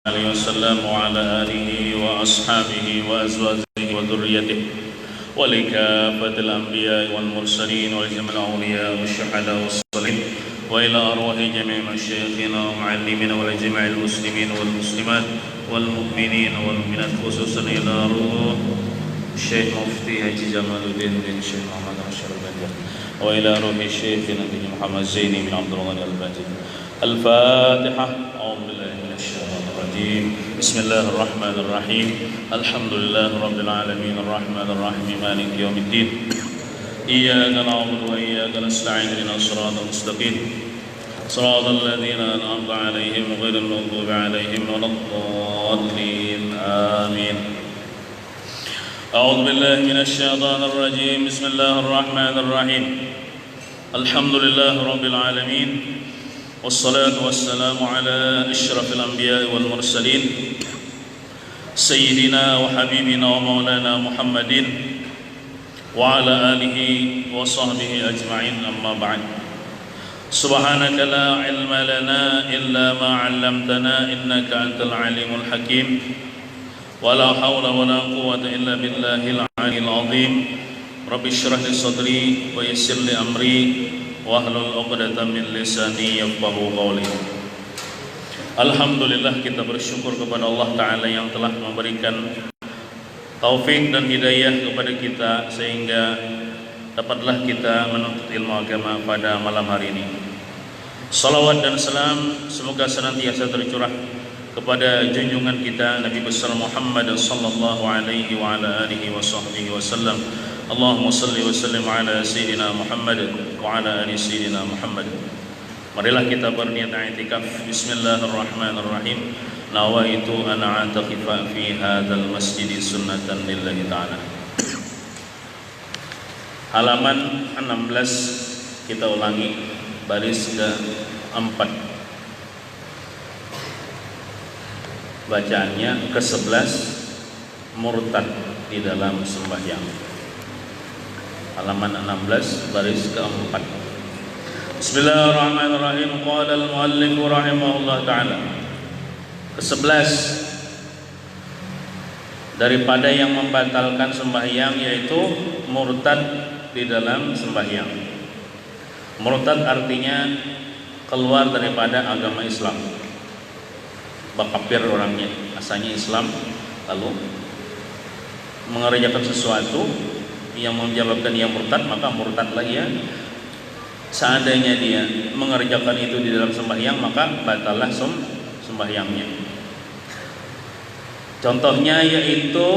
عليه وسلم وعلى آله وأصحابه وأزواجه وذريته ولكافة الأنبياء والمرسلين ولجميع الأولياء والشهداء والصالحين وإلى أرواح جميع مشايخنا ومعلمينا ولجميع المسلمين والمسلمات والمؤمنين والمؤمنات خصوصا إلى روح الشيخ مفتي حجي جمال الدين بن الشيخ محمد رشيد البدر وإلى روح الشيخ نبي محمد زيني بن عبد الغني البدر. الفاتحة. أعوذ بالله من الشيطان الرجيم. بسم الله الرحمن الرحيم. الحمد لله رب العالمين الرحمن الرحيم مالك يوم الدين. إياك نعبد وإياك نستعين اهدنا الصراط المستقيم صراط الذين أنعمت عليهم غير المغضوب عليهم ولا الضالين آمين. أعوذ بالله من الشيطان الرجيم. بسم الله الرحمن الرحيم. الحمد لله رب العالمين والصلاة والسلام على أشرف الأنبياء والمرسلين سيدنا وحبيبنا ومولانا محمد وعلى آله وصحبه أجمعين. أما بعد. سبحانك لا علم لنا إلا ما علمتنا إنك أنت العليم الحكيم ولا حول ولا قوة إلا بالله العلي العظيم. رب اشرح لي صدري ويسر لي أمري wahlul 'uqdatam min lisani yafqahu qawli. Alhamdulillah, kita bersyukur kepada Allah Ta'ala yang telah memberikan taufik dan hidayah kepada kita sehingga dapatlah kita menuntut ilmu agama pada malam hari ini. Salawat dan salam semoga senantiasa tercurah kepada junjungan kita Nabi besar Muhammad sallallahu alaihi wa ala alihi wa sahbihi wasallam. Allahumma salli wa sallim ala Sayyidina Muhammad wa ala ali Sayyidina Muhammad. Marilah kita berniat i'tikaf. Bismillahirrahmanirrahim. Nawaitu an a'takifa fi hadzal masjid sunnatan lillahi ta'ala. Halaman 16 kita ulangi, baris ke-4. Bacaannya ke-11, murtad di dalam sembahyang. Halaman 16 baris ke-4. Bismillahirrahmanirrahim. Qala al-muallif rahimahullah ta'ala. Ke-11 daripada yang membatalkan sembahyang yaitu murtad di dalam sembahyang. Murtad artinya keluar daripada agama Islam, bakapir orangnya, asalnya Islam lalu mengerjakan sesuatu yang menyebabkan dia murtad, maka murtadlah ia. Seandainya dia mengerjakan itu di dalam sembahyang, maka batallah sembahyangnya. Contohnya yaitu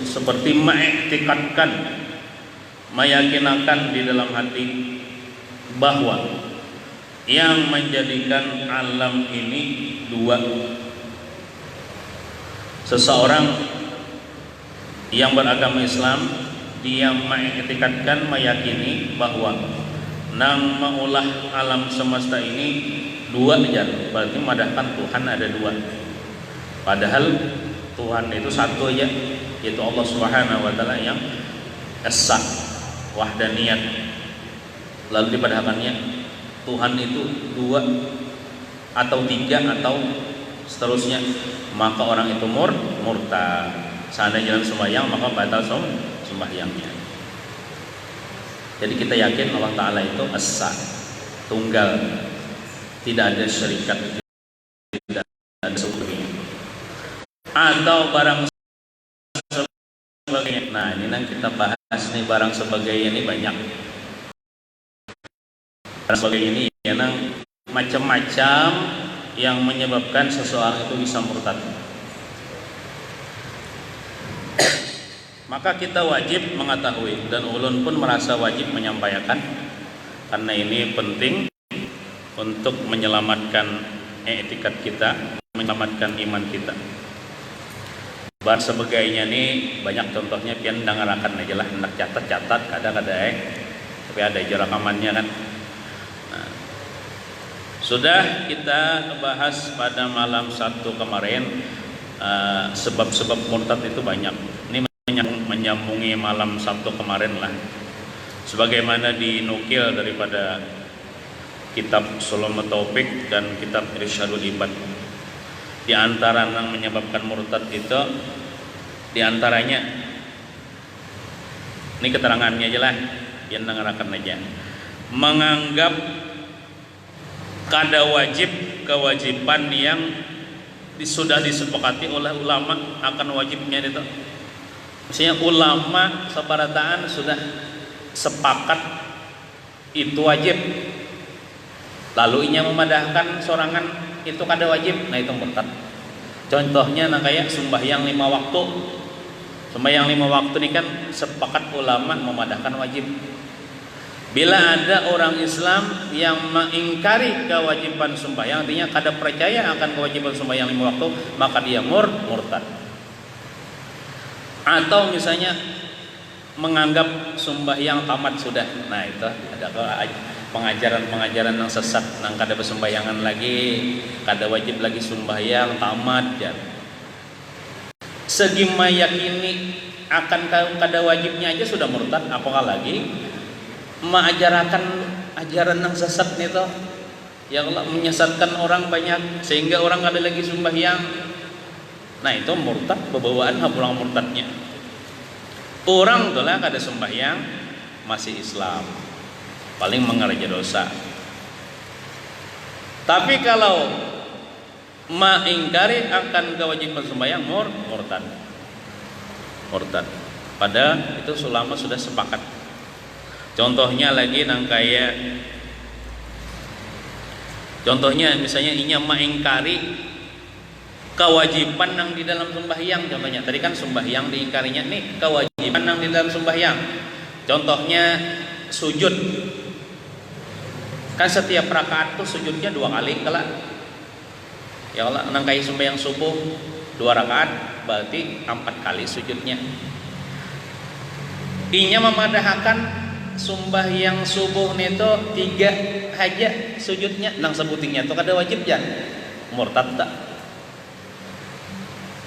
seperti mengiktikadkan, meyakinakan di dalam hati bahwa yang menjadikan alam ini dua. Seseorang yang beragama Islam, dia mengiktikadkan, meyakini bahwa nang mengolah alam semesta ini dua aja, berarti madahkan Tuhan ada dua. Padahal Tuhan itu satu aja, yaitu Allah Subhanahu wa taala yang esa, wahdaniyat. Lalu dipadahkannya Tuhan itu dua atau tiga atau seterusnya, maka orang itu murtad. Seandainya jalan sembahyang maka batal sembahyangnya. Jadi kita yakin Allah Ta'ala itu esa, tunggal, tidak ada syarikat, tidak ada sekutunya atau barang sebagainya. Nah ini yang kita bahas nih, barang sebagainya ini banyak. Barang sebagainya ini ya nang macam-macam yang menyebabkan seseorang itu bisa murtad. Maka kita wajib mengetahui, dan ulun pun merasa wajib menyampaikan karena ini penting untuk menyelamatkan etikad kita, menyelamatkan iman kita. Bar sebagainya ini banyak contohnya, pian dengarakan aja lah, hendak catat kadang-kadang tapi ada aja rekamannya kan. Nah, sudah kita bahas pada malam Sabtu kemarin, sebab-sebab murtad itu banyak. Ini menyambungi malam Sabtu kemarin lah, sebagaimana dinukil daripada kitab Sulumut Taufik dan kitab Irsyadul Ibad. Di antara yang menyebabkan murtad itu, di antaranya ini keterangannya aja lah, yang nangarakan aja. Menganggap kada wajib kewajiban yang sudah disepakati oleh ulama akan wajibnya itu. Misalnya ulama sabarataan sudah sepakat itu wajib, lalu inya memadahkan sorangan itu kada wajib, nah itu murtad. Contohnya nah kayak sembahyang 5 waktu. Sembahyang 5 waktu ini kan sepakat ulama memadahkan wajib. Bila ada orang Islam yang mengingkari kewajiban sembahyang, artinya kada percaya akan kewajiban sembahyang 5 waktu, maka dia murtad. Atau misalnya menganggap sembahyang tamat sudah. Nah itu ada pengajaran-pengajaran yang sesat, nang kada bersembahyangan lagi, kada wajib lagi sembahyang tamat ya. Segi meyakini akan kada wajibnya aja sudah murtad, apakah lagi mengajarkan ajaran yang sesat itu yang menyesatkan orang banyak sehingga orang kada lagi sembahyang. Nah itu murtad, pembawaan pulang murtadnya. Orang itulah kada sembahyang masih Islam, paling mengerja dosa. Tapi kalau mengingkari akan kewajiban sembahyang murtad. Padahal itu ulama sudah sepakat. Contohnya lagi nang kaya, contohnya misalnya inya mengingkari kewajiban yang di dalam sembahyang. Contohnya tadi kan sembahyang diingkarinya, nih kewajiban yang di dalam sembahyang. Contohnya sujud, kan setiap rakaat tuh sujudnya 2 kali kala. Ya Allah, nang kaya sembahyang subuh 2 rakaat berarti 4 kali sujudnya. Inya memadahkan sembahyang subuh nito 3 aja sujudnya, nang sebutingnya tuh kada wajib ya, murtad tak.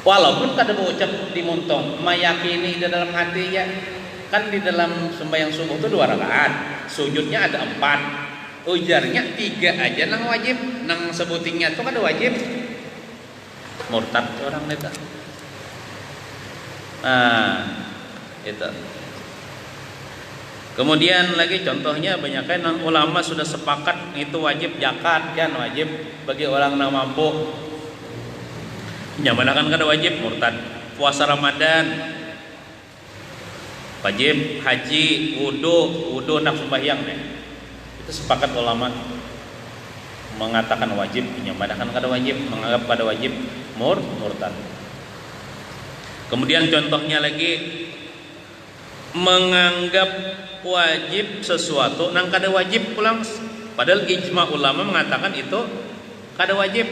Walaupun kada berucap di muntong, meyakini di dalam hati ya, kan di dalam sembahyang subuh itu 2 rakaat, sujudnya ada 4, ujarnya 3 aja nang wajib, nang sebutingnya itu kada wajib, murtad orang itu. Nah itu. Kemudian lagi contohnya banyak kan ulama sudah sepakat itu wajib zakat kan, wajib bagi orang yang mampu. Nyamanakan kada wajib, murtad. Puasa Ramadan wajib, haji, wudu nak sembahyang nih. Itu sepakat ulama mengatakan wajib, nyamanakan kada wajib, menganggap kada wajib, murtad. Kemudian contohnya lagi menganggap wajib sesuatu nang kada wajib pulang, padahal ijma ulama mengatakan itu kada wajib.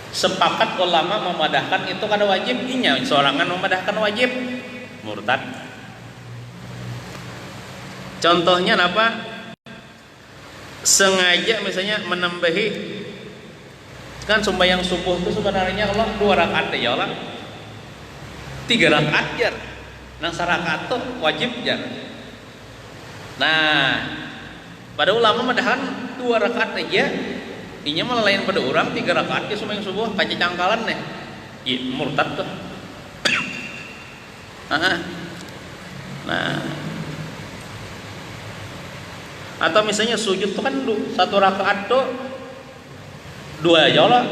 Sepakat ulama memadahkan itu kada wajib, inya sorangan memadahkan wajib, murtad. Contohnya apa? Sengaja misalnya menambahi, kan sembahyang subuh itu sebenarnya Allah 2 rakaat ya Allah, 3 rakaat jar, nang sarakaat tuh wajib jar. Nah pada ulama memadahkan 2 rakaat aja, inya malah lain pada orang 3 rakaat ke sembahyang subuh, kaca cangkalan nih, iya murtad tuh. Nah, atau misalnya sujud tuh kan 1 rakaat tuh 2 aja lah,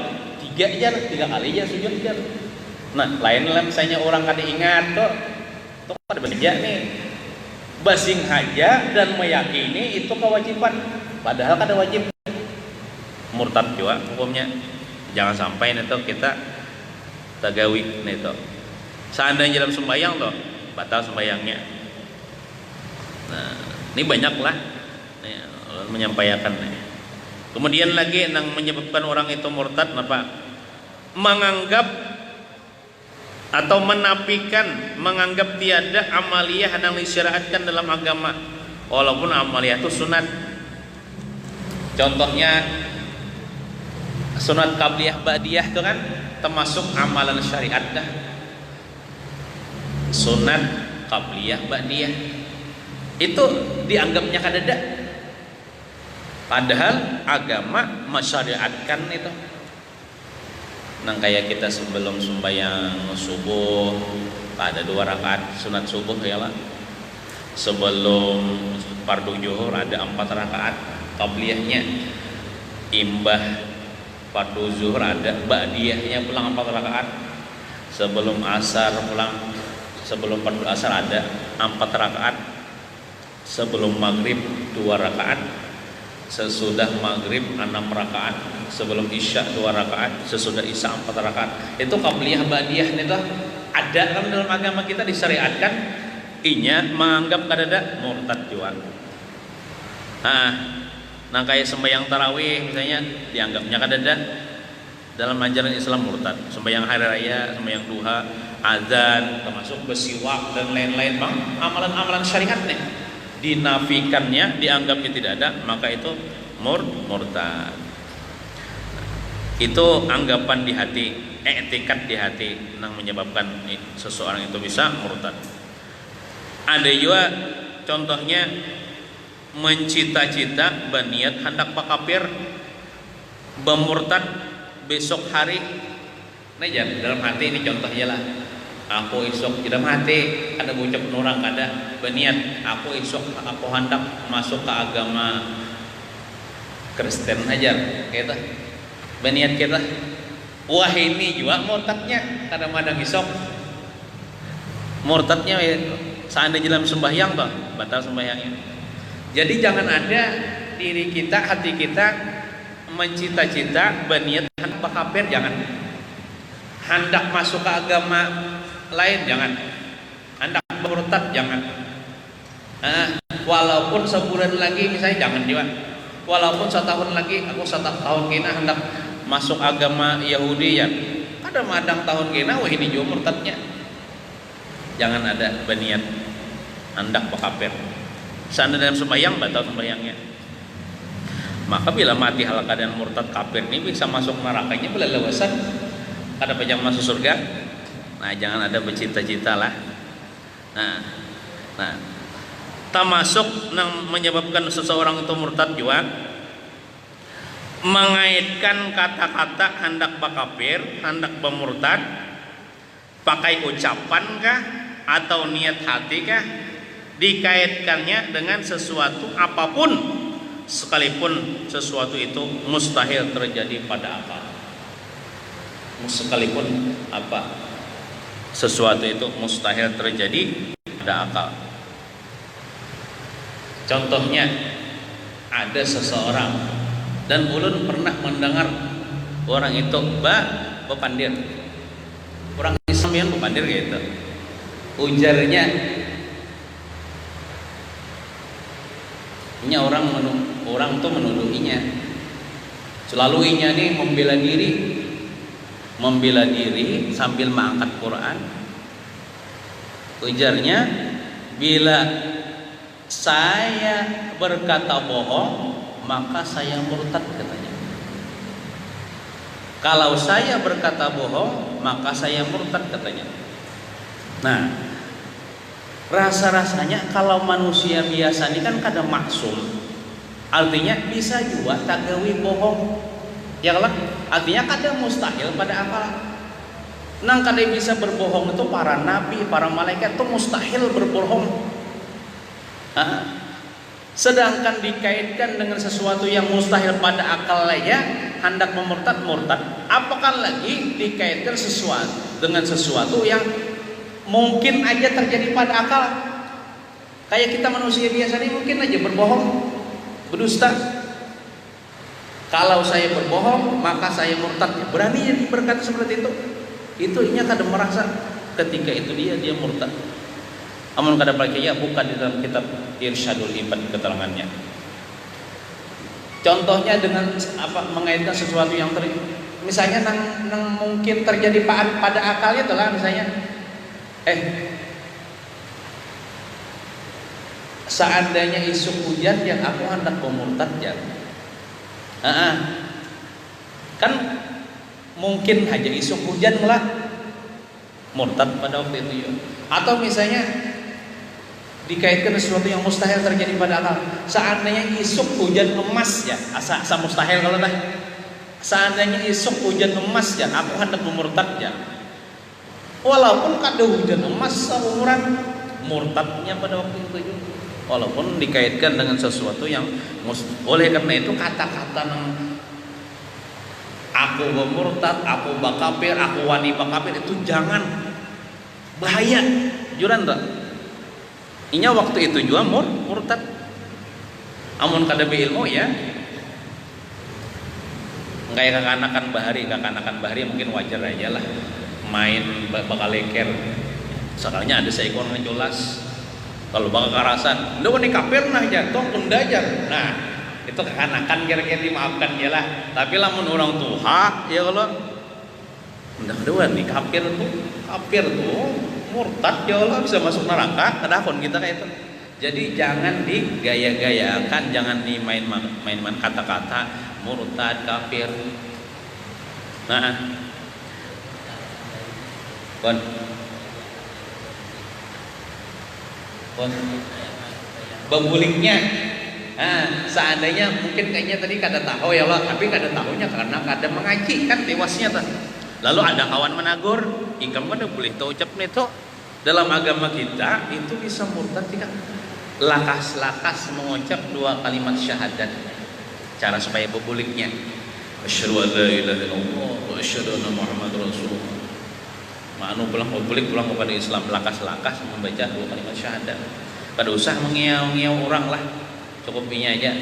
3 aja, 3 kali aja sujud aja. Nah lain lah misalnya orang kada ingat tuh kada bekerja nih, basing haja dan meyakini itu kewajiban, padahal kada wajib, murtad juga hukumnya. Jangan sampai nito kita tagawi nito. Seandainya dalam sembahyang loh, batal sembahyangnya. Nah, ini banyak lah menyampaikan. Kemudian lagi yang menyebabkan orang itu murtad apa? Menganggap atau menafikan, menganggap tiada amaliyah yang disyariatkan dalam agama, walaupun amaliyah itu sunat. Contohnya sunat qabliyah ba'diyah itu kan termasuk amalan syariat dah. Sunat qabliyah ba'diyah itu dianggapnya kadada, padahal agama mensyariatkan itu. Nang kayak kita sebelum sembahyang subuh ada 2 rakaat sunat subuh ya lah. Sebelum fardu zuhur ada 4 rakaat qabliyahnya. Imbah fardu zuhur ada ba'diyahnya pulang 4 rakaat. Sebelum asar pulang, sebelum fardu asar ada 4 rakaat. Sebelum maghrib 2 rakaat. Sesudah maghrib 6 rakaat. Sebelum isya 2 rakaat. Sesudah isya 4 rakaat. Itu qabliyah ba'diyah itu ada dalam agama kita, disyariatkan. Inya menganggap kadada murtad juga. Nah kayak sembahyang tarawih misalnya dianggapnya kadada dalam ajaran Islam murtad. Sembahyang hari raya, sembahyang duha, azan, termasuk bersiwak dan lain-lain, bang, amalan-amalan syariat nih dinafikannya, dianggapnya tidak ada, maka itu murtad. Itu anggapan di hati, etikat di hati yang menyebabkan seseorang itu bisa murtad. Ada juga contohnya mencita-cita berniat hendak pakapir bermurtad besok hari. Nah dalam hati ini contohnya lah. Aku isok dalam hati ada ucap orang kada berniat aku isok aku hendak masuk ke agama Kristen aja kita berniat kita. Wah ini juga murtadnya kadang-kadang isok murtadnya seandainya dalam sembahyang bang batal sembahyangnya. Jadi jangan ada diri kita, hati kita mencita-cita berniat hendak kafir, jangan. Hendak masuk ke agama lain, jangan. Hendak murtad, jangan. Walaupun sebulan lagi misalnya jangan juga. Walaupun 1 tahun lagi, aku 1 tahun kena hendak masuk agama Yahudi ya. Ada madang tahun kena, wah ini juga murtadnya. Jangan ada berniat hendak kafir. Seandainya dalam sembahyang batal sembahyangnya. Maka bila mati hal keadaan murtad kafir ini bisa masuk nerakanya bila lewasan. Ada pejam masuk surga. Nah jangan ada bercita-cita lah. Nah termasuk yang menyebabkan seseorang itu murtad juga mengaitkan kata-kata hendak kafir, hendak bermurtad pakai ucapan kah atau niat hati kah, dikaitkannya dengan sesuatu apapun sekalipun sesuatu itu mustahil terjadi pada akal. Sekalipun apa sesuatu itu mustahil terjadi pada akal. Contohnya ada seseorang dan ulun pernah mendengar orang itu bepandir, orang Islam yang bepandir gitu. Ujarnya orang tuh menuduhinya selalu inya nih membela diri sambil mengangkat Quran. Ujarnya bila saya berkata bohong maka saya murtad katanya. Kalau saya berkata bohong maka saya murtad katanya. Nah, rasa-rasanya kalau manusia biasa ini kan kadang maksum, artinya bisa juga tagawi bohong, ya lah. Artinya kadang mustahil pada akal. Nang kadang bisa berbohong itu para nabi, para malaikat itu mustahil berbohong. Sedangkan dikaitkan dengan sesuatu yang mustahil pada akal ya, hendak murtad. Apakah lagi dikaitkan dengan sesuatu yang mungkin aja terjadi pada akal. Kayak kita manusia biasa ini mungkin aja berbohong, berdusta. Kalau saya berbohong maka saya murtad. Berani jadi berkata seperti itu. Itu inya kadang merasa ketika itu dia murtad. Amun kadang pakai bukan di dalam kitab Irsyadul Ibad keterangannya. Contohnya dengan apa mengaitkan sesuatu yang misalnya nang mungkin terjadi pada akalnya itulah misalnya seandainya isu hujan yang aku hendak murtad ya. Kan mungkin aja isu hujan lah murtad pada waktu itu ya. Atau misalnya dikaitkan sesuatu yang mustahil terjadi pada akal. Seandainya isu hujan emas ya, asa mustahil kalau dah. Seandainya esok hujan emas ya, aku hendak memurtad ya. Walaupun kada hujan emas seumuran murtadnya pada waktu itu juga. Walaupun dikaitkan dengan sesuatu yang oleh karena itu kata-kata aku murtad, aku bakapir, aku wani bakapir itu jangan, bahaya. Juran tak? Inya waktu itu juga murtad. Amun kada ilmu ya. Kayak kakanakan bahari mungkin wajar aja lah main bakal leker. Sekalanya ada seekor ngejolas. Kalau bakal karasan, udah wani kafir nah jatuh pendajar. Nah, itu kekanakan kira-kira dimaafkan ya lah. Tapi lamun orang tuha ya kalau udah wani kafir tuh murtad ya Allah bisa masuk neraka. Kadang kita kayak itu. Jadi jangan digaya-gayakan, jangan dimain-main kata-kata murtad, kafir. Nah, Bebuliknya, seandainya mungkin kayaknya tadi kada tahu ya Allah, tapi kada tahunya karena kada mengaji kan tewasnya tuh. Lalu ada kawan menagur, ikam kada boleh tahu ucap itu dalam agama kita itu bisa murtad tidak? Lakas-lakas mengucap 2 kalimat syahadat. Cara supaya bebuliknya, asyhadu an la ilaha illallah wa asyhadu anna muhammadar rasulullah. Manu pulang kepada Islam, lakas-lakas membaca 2 kalimat syahadat. Kada usah mengiau-ngiau orang lah, cukup ini aja.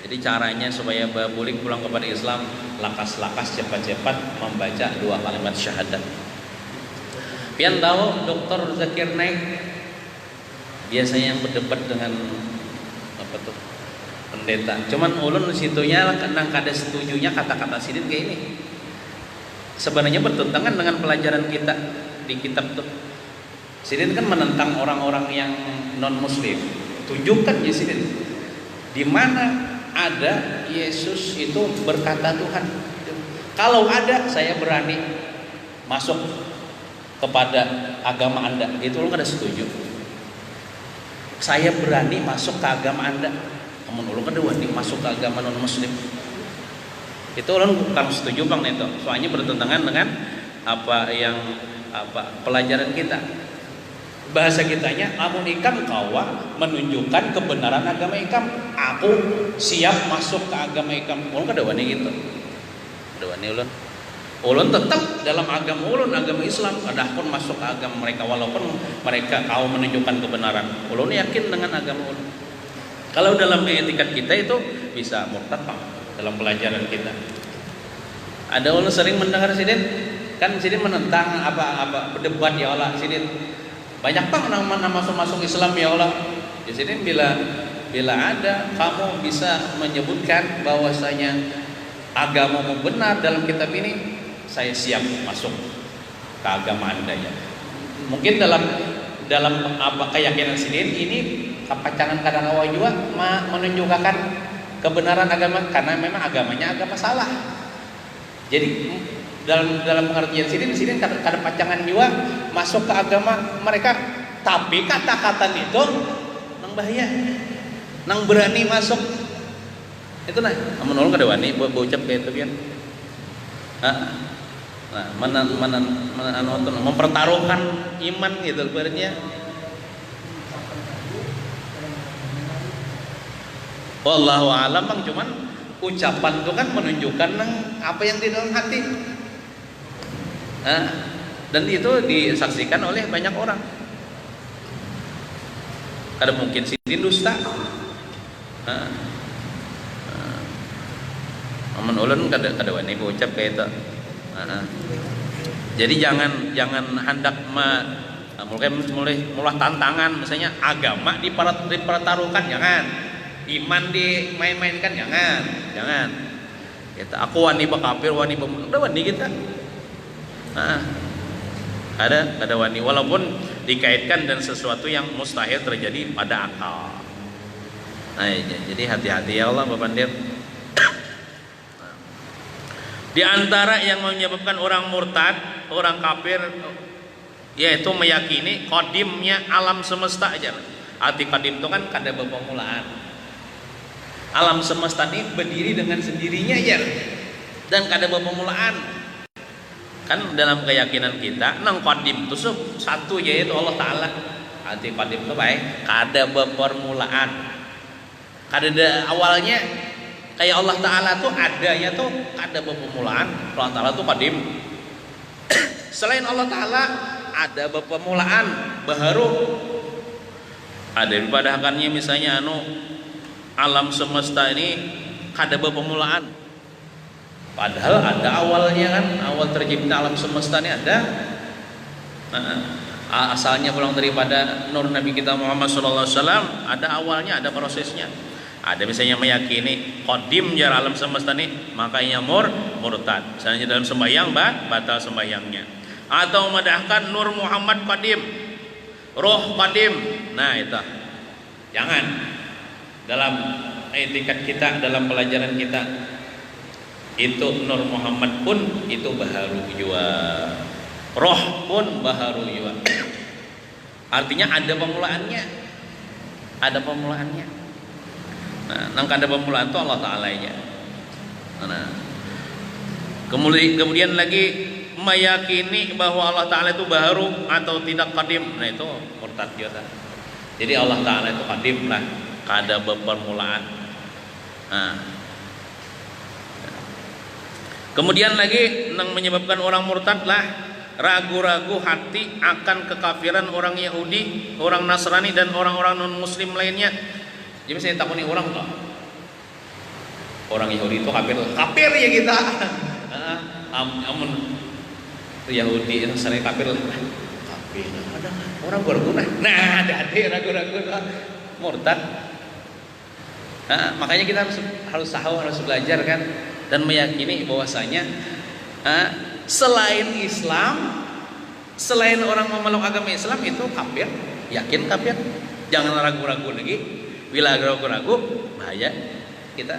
Jadi caranya supaya balik pulang kepada Islam, lakas-lakas cepat-cepat membaca 2 kalimat syahadat. Pian tahu Dr. Zakir Naik biasanya yang berdebat dengan apa tuh pendeta. Cuman ulun situnya kadang kada setujunya kata-kata sidin kayak ini. Sebenarnya bertentangan dengan pelajaran kita di kitab tuh. Sidin kan menentang orang-orang yang non muslim. Tunjukkan ya Sidin di mana ada Yesus itu berkata Tuhan. Kalau ada saya berani masuk kepada agama Anda. Itu ulun kada setuju. Saya berani masuk ke agama Anda. Namun ulun kada wani masuk ke agama non muslim. Itu ulun bukan setuju bang itu. Soalnya bertentangan dengan pelajaran kita. Bahasa kitanya, amun ikam kawa menunjukkan kebenaran agama ikam. Aku siap masuk ke agama ikam. Ulun kada wani gitu. Kada wani ulun. Ulun tetap dalam agama ulun, agama Islam. Adapun masuk ke agama mereka walaupun mereka kau menunjukkan kebenaran. Ulun yakin dengan agama ulun. Kalau dalam etikat kita itu bisa murtad bang. Dalam pelajaran kita ada ulun sering mendengar Sidin kan Sidin menentang apa berdebat ya Allah Sidin banyak bang nama masuk Islam ya Allah ya Sidin bila ada kamu bisa menyebutkan bahwasanya agamamu benar dalam kitab ini saya siap masuk ke agama Anda ya. Mungkin dalam keyakinan Sidin ini pacangan kadang awal juga menunjukkan kebenaran agama karena memang agamanya agama salah. Jadi dalam pengertian Sidin kada pacangan juga masuk ke agama mereka, tapi kata-kata itu nang bahaya, nang berani masuk itu nah. Menurut kada wani bocap kayak itu kan. Mempertaruhkan iman gitu berarti. Wallahu a'lam bang, cuman ucapan itu kan menunjukkan apa yang di dalam hati. Dan itu disaksikan oleh banyak orang. Kada mungkin Sidin dusta. Amun ulun kada wani ucap kayak itu. Jadi jangan hendak mulai tantangan misalnya agama dipertaruhkan, jangan. Iman dimain-mainkan, jangan. Kita aku wani bakapir, wani udah wani kita. Ada wani walaupun dikaitkan dan sesuatu yang mustahil terjadi pada akal. Jadi hati-hati ya Allah Bapak Dir. Di antara yang menyebabkan orang murtad, orang kafir yaitu meyakini qadimnya alam semesta aja. Arti qadim itu kan kada berpermulaan. Alam semesta ini berdiri dengan sendirinya ya, dan kada berpemulaan. Kan dalam keyakinan kita nang qadim itu satu yaitu Allah Ta'ala. Arti qadim itu baik kada berpermulaan, kada ada awalnya. Kayak Allah Ta'ala tuh adanya tuh kada berpermulaan. Allah Ta'ala tuh qadim. Selain Allah Ta'ala ada berpermulaan, baharu. Ada padahkannya misalnya alam semesta ini kada berpermulaan. Padahal ada awalnya kan, awal tercipta alam semesta ini ada. Asalnya pulang daripada nur Nabi kita Muhammad SAW, ada awalnya, ada prosesnya. Ada misalnya meyakini qadim jar alam semesta ini, makanya murtad. Misalnya dalam sembahyang batal sembahyangnya. Atau madahkan nur Muhammad qadim, roh qadim. Nah itu jangan. Dalam etikat kita, dalam pelajaran kita, itu Nur Muhammad pun itu baharu jua, roh pun baharu jua. Artinya ada pemulaannya, ada pemulaannya. Nah, nang ada pemulaan itu Allah Ta'ala-nya. Nah, kemudian lagi meyakini bahwa Allah Ta'ala itu baharu atau tidak qadim. Nah itu murtad juga. Jadi Allah Ta'ala itu qadim lah, kada berpermulaan. Nah. Kemudian lagi yang menyebabkan orang murtad lah ragu-ragu hati akan kekafiran orang Yahudi, orang Nasrani dan orang-orang non Muslim lainnya. Jadi saya takuni orang tuh, orang Yahudi itu kafir ya kita. Amun Yahudi Nasrani kafir lah, kafir. Ada orang berguna. Nah ada ragu-ragu murtad. Nah, makanya kita harus tahu, harus belajar kan, dan meyakini bahwasanya selain Islam, selain orang memeluk agama Islam itu kafir, yakin kafir. Jangan ragu-ragu lagi. Bila ragu-ragu bahaya kita.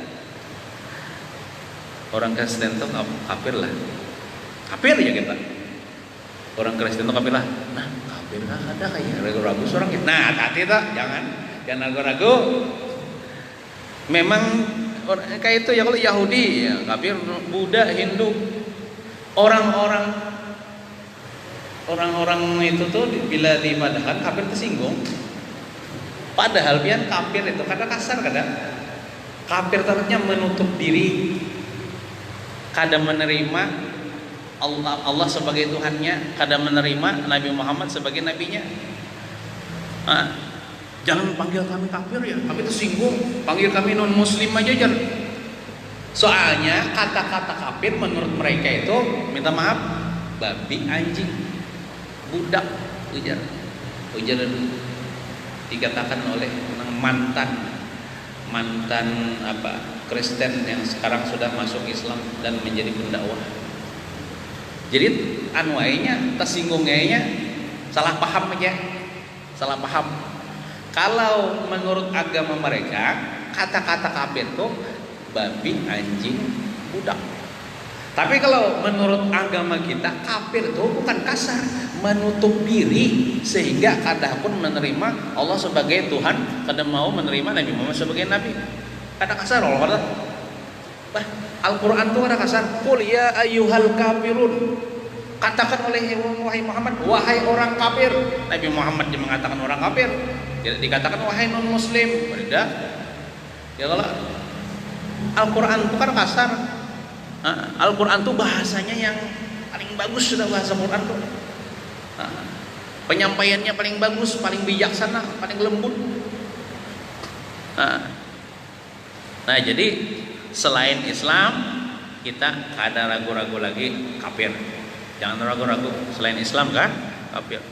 Orang Kristen itu kafir lah, kafir ya kita. Orang Kristen itu kafir lah. Nah kafir lah ada kayak ragu-ragu seorang kita. Nah hati tak, jangan ragu-ragu. Memang kayak itu ya, kalau Yahudi ya kafir, Buddha, Hindu, orang-orang itu tuh bila dimadahkan kafir tersinggung. Padahal pian kafir itu kadang kasar, kadang kafir ternyata menutup diri, kadang menerima Allah sebagai Tuhannya, kadang menerima Nabi Muhammad sebagai nabinya. Jangan panggil kami kafir ya, kami tersinggung. Panggil kami non muslim aja jangan. Soalnya kata-kata kafir menurut mereka itu, minta maaf, babi, anjing, budak, ujar dikatakan oleh mantan Kristen yang sekarang sudah masuk Islam dan menjadi pendakwah. Jadi anwainya tersinggungnya salah paham aja, salah paham. Kalau menurut agama mereka kata-kata kafir itu babi, anjing, budak. Tapi kalau menurut agama kita kafir itu bukan kasar, menutup diri sehingga kadang pun menerima Allah sebagai Tuhan, kadang mau menerima Nabi Muhammad sebagai Nabi. Kadang kasar Allah kata. Al-Quran itu ada kasar. Qul ya ayyuhal kafirun. Katakan oleh wahai Muhammad, wahai orang kafir. Nabi Muhammad yang mengatakan orang kafir. Tidak dikatakan wahai non muslim. Berbeda. Ya kalau Al-Quran itu kan kasar. Al-Quran itu bahasanya yang paling bagus, sudah bahasa Quran tuh. Penyampaiannya paling bagus, paling bijaksana, paling lembut. Nah jadi selain Islam kita ada ragu-ragu lagi kafir. Jangan ragu-ragu, selain Islam kan kafir.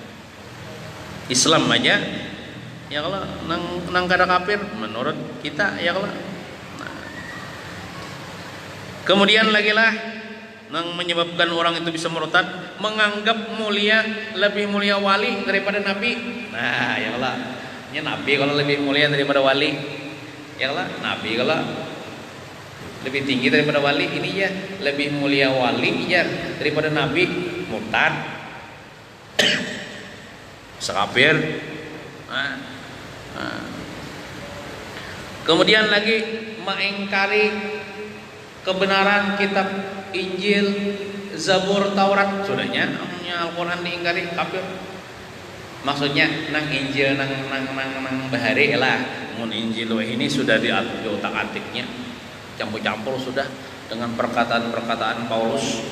Islam aja ya kalau nang kada kafir menurut kita ya kalau. Kemudian lagi lah yang menyebabkan orang itu bisa murtad, menganggap mulia, lebih mulia wali daripada nabi. Nah ya Allah, ini nabi kalau lebih mulia daripada wali, ya Allah, nabi kalau lebih tinggi daripada wali, ini ya lebih mulia wali ya daripada nabi, murtad, sekafir. Kemudian lagi mengingkari kebenaran kitab Injil, Zabur, Taurat, sudahnya Al-Quran diingkari kafir. Maksudnya nang Injil nang bahari lah, mun Injil ini sudah di otak-atiknya, campur-campur sudah dengan perkataan-perkataan Paulus.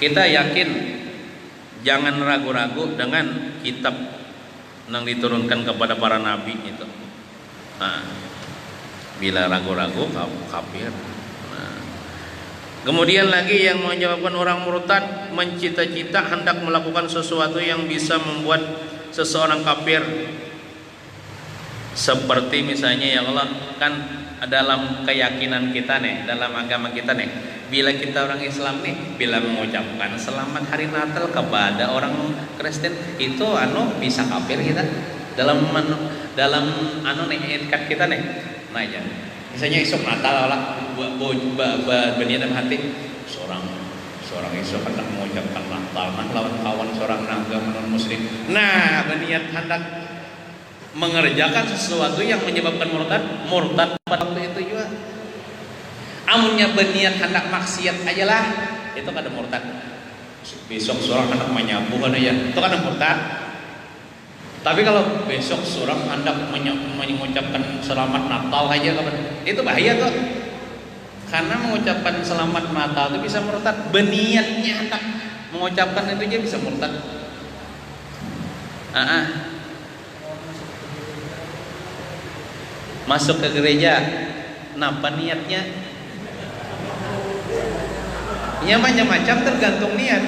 Kita yakin, jangan ragu-ragu dengan kitab yang diturunkan kepada para nabi itu. Nah, bila ragu-ragu kafir. Nah, kemudian lagi yang menyebabkan orang murtad, mencita-cita hendak melakukan sesuatu yang bisa membuat seseorang kafir. Seperti misalnya ya Allah, kan dalam keyakinan kita nih, dalam agama kita nih, bila kita orang Islam nih, bila mengucapkan selamat hari Natal kepada orang Kristen, itu bisa kafir kita dalam nih etikat kita nih. Nah ya, misalnya esok Natal lah, berniat dalam hati seorang esok hendak mengucapkan Natal, lawan kawan seorang agama non Muslim. Nah, berniat hendak mengerjakan sesuatu yang menyebabkan murtad pada waktu itu juga. Amunnya berniat hendak maksiat aja lah, itu kada murtad. Besok seorang hendak menyabu kan ya, itu kada murtad. Tapi kalau besok seorang hendak mengucapkan selamat Natal aja kapan, itu bahaya tuh. Karena mengucapkan selamat Natal itu bisa murtad. Berniatnya hendak mengucapkan itu aja bisa murtad. Masuk ke gereja, napa niatnya? Ya macam-macam tergantung niat.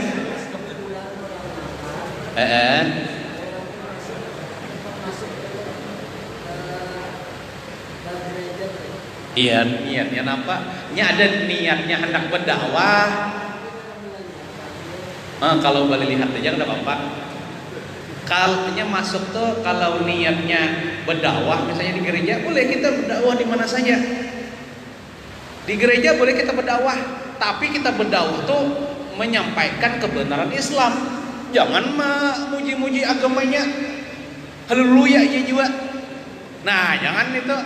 Iya, niatnya napa? Ada niatnya hendak berdakwah. Kalau boleh lihat aja enggak apa-apa. Kalau masuk tuh, kalau niatnya berdakwah, misalnya di gereja, boleh kita berdakwah di mana saja. Di gereja boleh kita berdakwah, tapi kita berdakwah tuh menyampaikan kebenaran Islam. Jangan muji-muji agamanya, haleluya aja juga. Nah, jangan itu,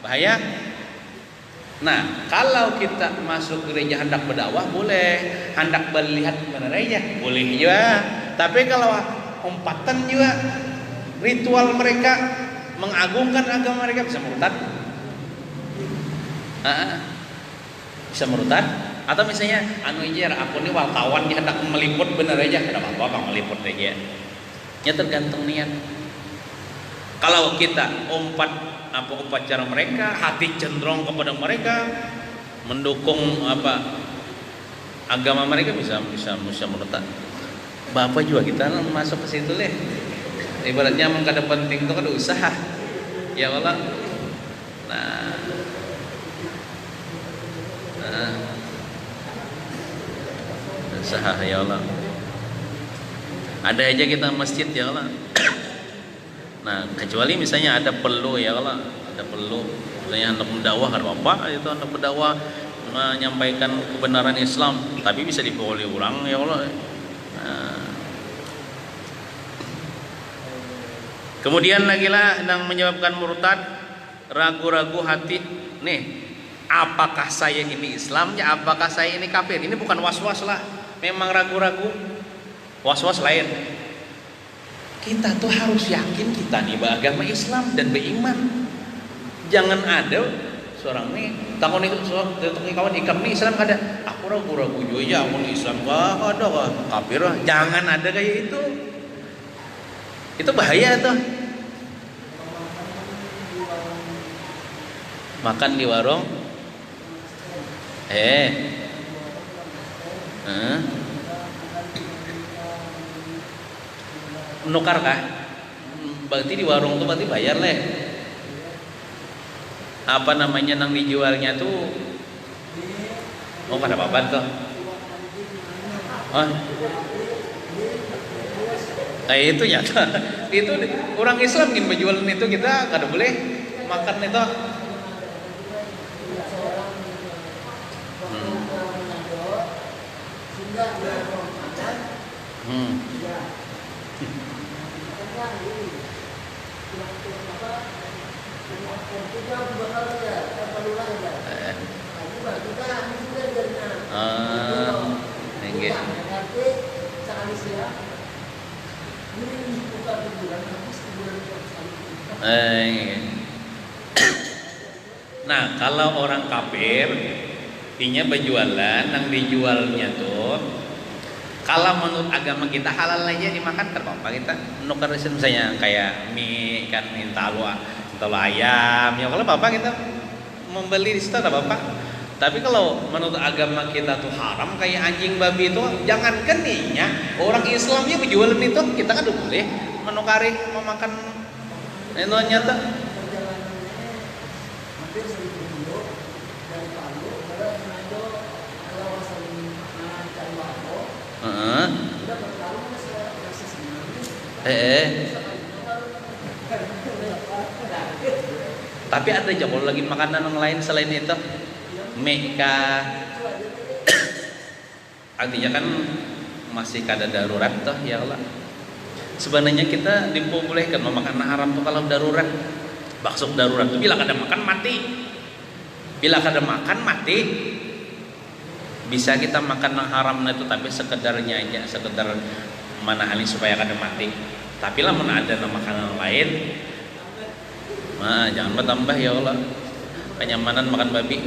bahaya. Nah, kalau kita masuk gereja hendak berdakwah boleh, hendak melihat benar aja boleh juga. Tapi kalau umpatan juga, ritual mereka mengagungkan agama mereka, bisa murtad. Bisa murtad. Atau misalnya aku ini wartawan dia hendak meliput bener aja, tidak apa-apa bang meliput aja. Ya tergantung niat. Kalau kita upacara mereka, hati cenderung kepada mereka, mendukung agama mereka, bisa murtad. Bapak juga kita masuk ke situ deh. Ibaratnya mengkada penting itu kan usaha. Ya Allah. Nah. Usaha ya Allah. Ada aja kita masjid ya Allah. Nah, kecuali misalnya ada perlu ya Allah, ada perlu. Misalnya hendak mendakwah ada apa? Itu hendak berdakwah menyampaikan kebenaran Islam, tapi bisa dibawa oleh orang ya Allah. Kemudian lagi lah yang menyebabkan murtad, ragu-ragu hati. Nih, apakah saya ini Islamnya, apakah saya ini kafir? Ini bukan was-was lah, memang ragu-ragu. Was-was lain. Kita tuh harus yakin kita nih beragama Islam dan beriman. Jangan ada seorang nih takut kawan ikam nih Islam kada. Aku ragu-ragu juga ya, aku Islam ada kafir. Jangan ada kayak itu. Itu bahaya tuh. Makan di warung menukar kah? Berarti di warung tuh berarti bayar leh. Apa namanya nang dijualnya tuh? Oh pada papan tuh. Itu nyata. Itu orang Islam ingin berjualan itu, kita kada boleh makan itu. Enggak. Nah, kalau orang kafir intinya berjualan, yang dijualnya tuh kalau menurut agama kita halal aja dimakan kan apa kita nukar misalnya kayak mie kan intalu ayam ya kalau bapak kita membeli di situ ada bapak. Tapi kalau menurut agama kita tuh haram kayak anjing babi itu jangan keninya orang Islamnya berjualan itu kita kan udah boleh menukari memakan itu nyata. Tapi ada aja kalau lagi makanan yang lain selain itu meka artinya kan masih kada darurat toh ya Allah. Sebenarnya kita diperbolehkan memakan haram tuh kalau darurat. Maksud darurat tuh bila kada makan mati. Bila kada makan mati. Bisa kita makan yang haram itu tapi sekedarnya aja, sekedar manahali supaya kada mati. Tapi lah mana ada makanan lain. Nah, jangan bertambah ya Allah. Kenyamanan makan babi.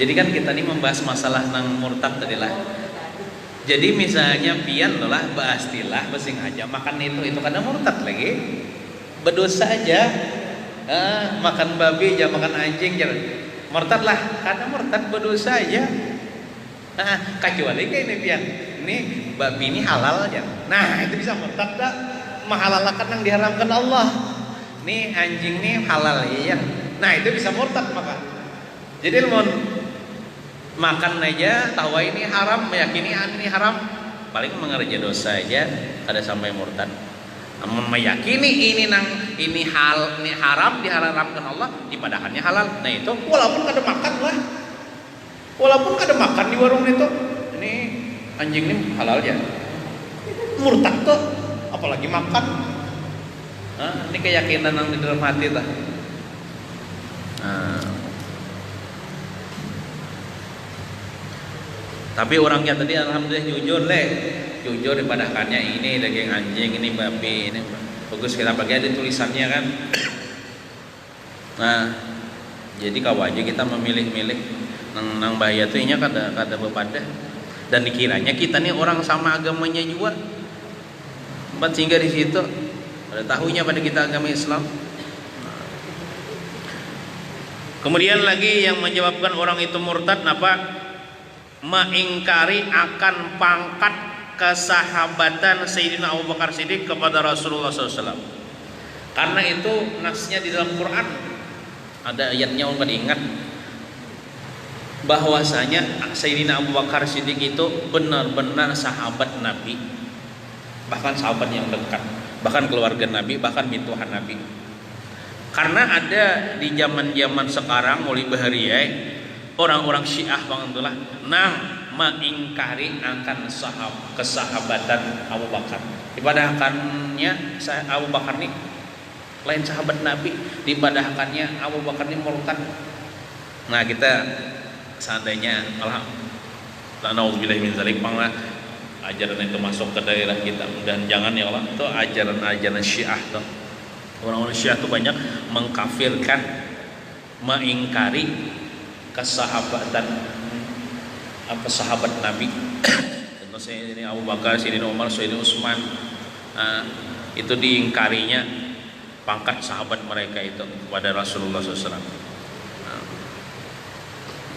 Jadi kan kita ini membahas masalah nang murtad tadi lah. Jadi misalnya pian lah bahas tilah basing aja makan itu kadang murtad lagi. Berdosa aja. Makan babi jangan makan anjing jangan. Murtad lah karena murtad berdosa aja. Kecuali kayak ini pian. Ini babi ini halal aja. Nah, itu bisa murtad dah. Menghalalkan yang diharamkan Allah. Nih anjing nih halal ya. Nah, itu bisa murtad maka. Jadi mau makan aja tahu ini haram, meyakini ini haram, paling mengerja dosa aja, ada sampai murtad. Namun meyakini ini haram diharamkan Allah, dipadahannya halal. Nah itu walaupun kada makan lah, walaupun kada makan di warung itu, ini anjing ini halal ya, murtad tuh, apalagi makan. Ini keyakinan yang di dalam hati lah. Tapi orangnya tadi alhamdulillah jujur dipadahkannya ini daging anjing, ini babi, ini bagus kita pakai ada tulisannya kan. Nah, jadi kawaja kita memilih-milih nang bahaya tuh inya kada bepadah dan dikiranya kita nih orang sama agamanya juga. Empat sehingga di situ pada tahunya pada kita agama Islam. Kemudian lagi yang menyebabkan orang itu murtad apa? Mengingkari akan pangkat kesahabatan Sayyidina Abu Bakar Siddiq kepada Rasulullah SAW. Karena itu nasnya di dalam Quran ada ayatnya orang ingat bahwasanya Sayyidina Abu Bakar Siddiq itu benar-benar sahabat Nabi, bahkan sahabat yang dekat, bahkan keluarga Nabi, bahkan mintuhan Nabi. Karena ada di zaman-zaman sekarang mulai bahariyai orang-orang Syiah bangitulah nang mengingkari akan kesahabatan Abu Bakar. Dipadahakannya Abu Bakar ini lain sahabat Nabi, dipadahakannya Abu Bakar ini murtad. Nah, kita seandainya alhamdulillah min zalik panglah ajaran itu masuk ke daerah kita dan jangan ya Allah itu ajaran Syiah tuh. Orang-orang Syiah tuh banyak mengkafirkan, mengingkari kesahabatan sahabat Nabi. Contoh Sayyidina Abu Bakar, Sayyidina Umar, Sayyidina Utsman, itu diingkarinya pangkat sahabat mereka itu kepada Rasulullah SAW.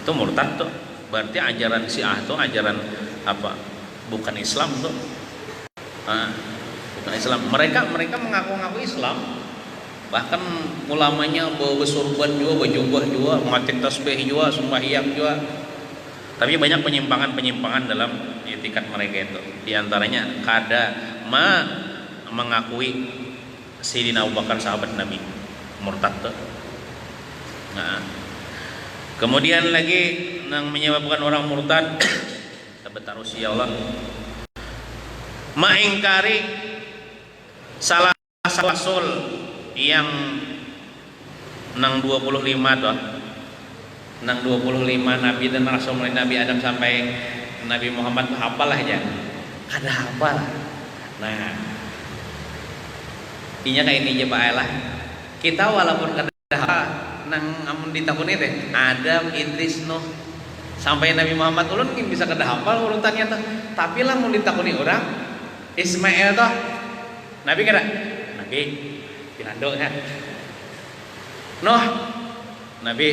Itu murtad tuh. Berarti ajaran Syiah tuh ajaran apa? Bukan Islam tuh. Bukan Islam. Mereka mengaku-ngaku Islam. Bahkan ulamanya bawa bersurban juga, berjubah juga, matik tasbih juga, sembahyang juga. Tapi banyak penyimpangan dalam etikat mereka itu. Di antaranya kada mengakui Sayyidina Abu Bakar sahabat Nabi, murtad tuh. Nah, Kemudian lagi yang menyebabkan orang murtad sebentar usia Allah mengingkari salah rasul yang nang 25 toh. Nang 25 nabi dan rasul mulai Nabi Adam sampai Nabi Muhammad hafal aja. Kada hafal. Nah, inya kayak ini aja Pak Elah. Kita walaupun kada hafal nang amun ditakuni teh Adam, Idris, Nuh sampai Nabi Muhammad ulun mungkin bisa kada hafal urutannya tuh. Tapi lah mau ditakuni orang Ismail toh. Nabi kada? Nabi Pinando kan. Nuh Nabi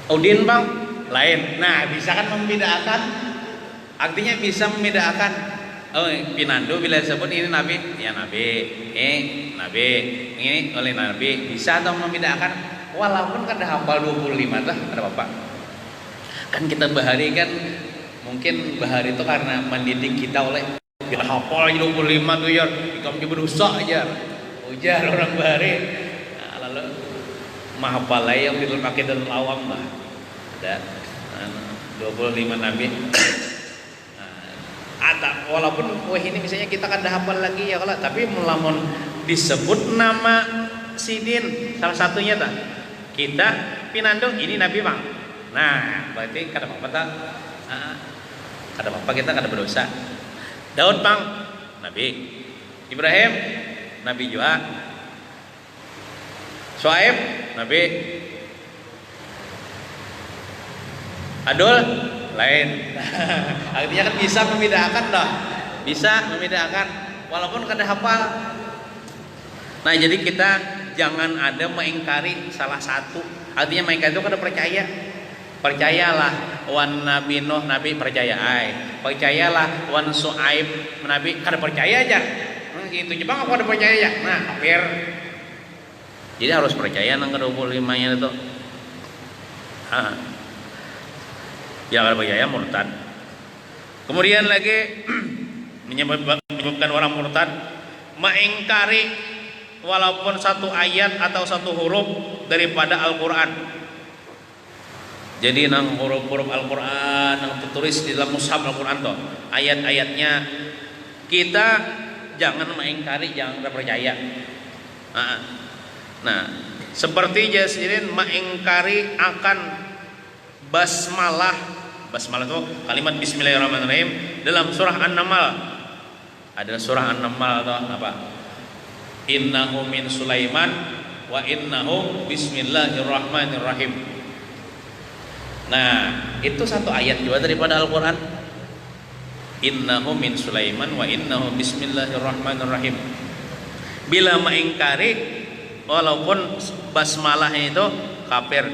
Udin bang lain. Nah bisa kan membedakan, artinya bisa membedakan. Oh Pinando bila disebut ini Nabi, ya Nabi, Nabi, ini oleh Nabi, bisa atau membedakan. Walaupun kada hafal 25 tuh ada apa? Kan kita bahari kan mungkin bahari itu karena mendidik kita oleh kita hafal 25 tuh ya, kamu berusaha aja, ujar orang bahari. Nah, lalu mahafal yang dipakai dalam awam lah. Ada 25 nabi. Ada walaupun wah ini misalnya kita kan dah hafal lagi ya kalau tapi melamun disebut nama sidin salah satunya tak kita Pinando ini nabi bang. Nah berarti kada apa tak kada apa kita kada berdosa. Daud bang nabi, Ibrahim nabi juga, Shu'aib nabi, Adul lain. Artinya kan bisa membedakan dah. Bisa membedakan walaupun kada hafal. Nah, jadi kita jangan ada mengingkari salah satu. Artinya mengingkari itu kada percaya. Percayalah wan Nabi Nuh nabi percaya ai. Percayalah wan Shu'aib nabi kada percaya aja. Itu je bang aku kada percaya ya. Nah, kafir. Jadi harus percaya nang ke-25-nya itu. Yang kada percaya murtad. Kemudian lagi menyebabkan orang murtad mengingkari walaupun satu ayat atau satu huruf daripada Al-Qur'an. Jadi nang huruf-huruf Al-Qur'an yang tertulis di dalam mushaf Al-Qur'an tuh, ayat-ayatnya kita jangan mengingkari, jangan percaya. Nah, seperti jasirin mengingkari akan basmalah. Basmalah itu kalimat Bismillahirrahmanirrahim dalam surah An-Naml. Ada surah An-Naml atau apa? Innahu min Sulaiman wa innahu Bismillahirrahmanirrahim. Nah, itu satu ayat juga daripada Al-Qur'an. Innahu min Sulaiman wa innahu Bismillahirrahmanirrahim. Bila mengingkari walaupun basmalah itu kafir.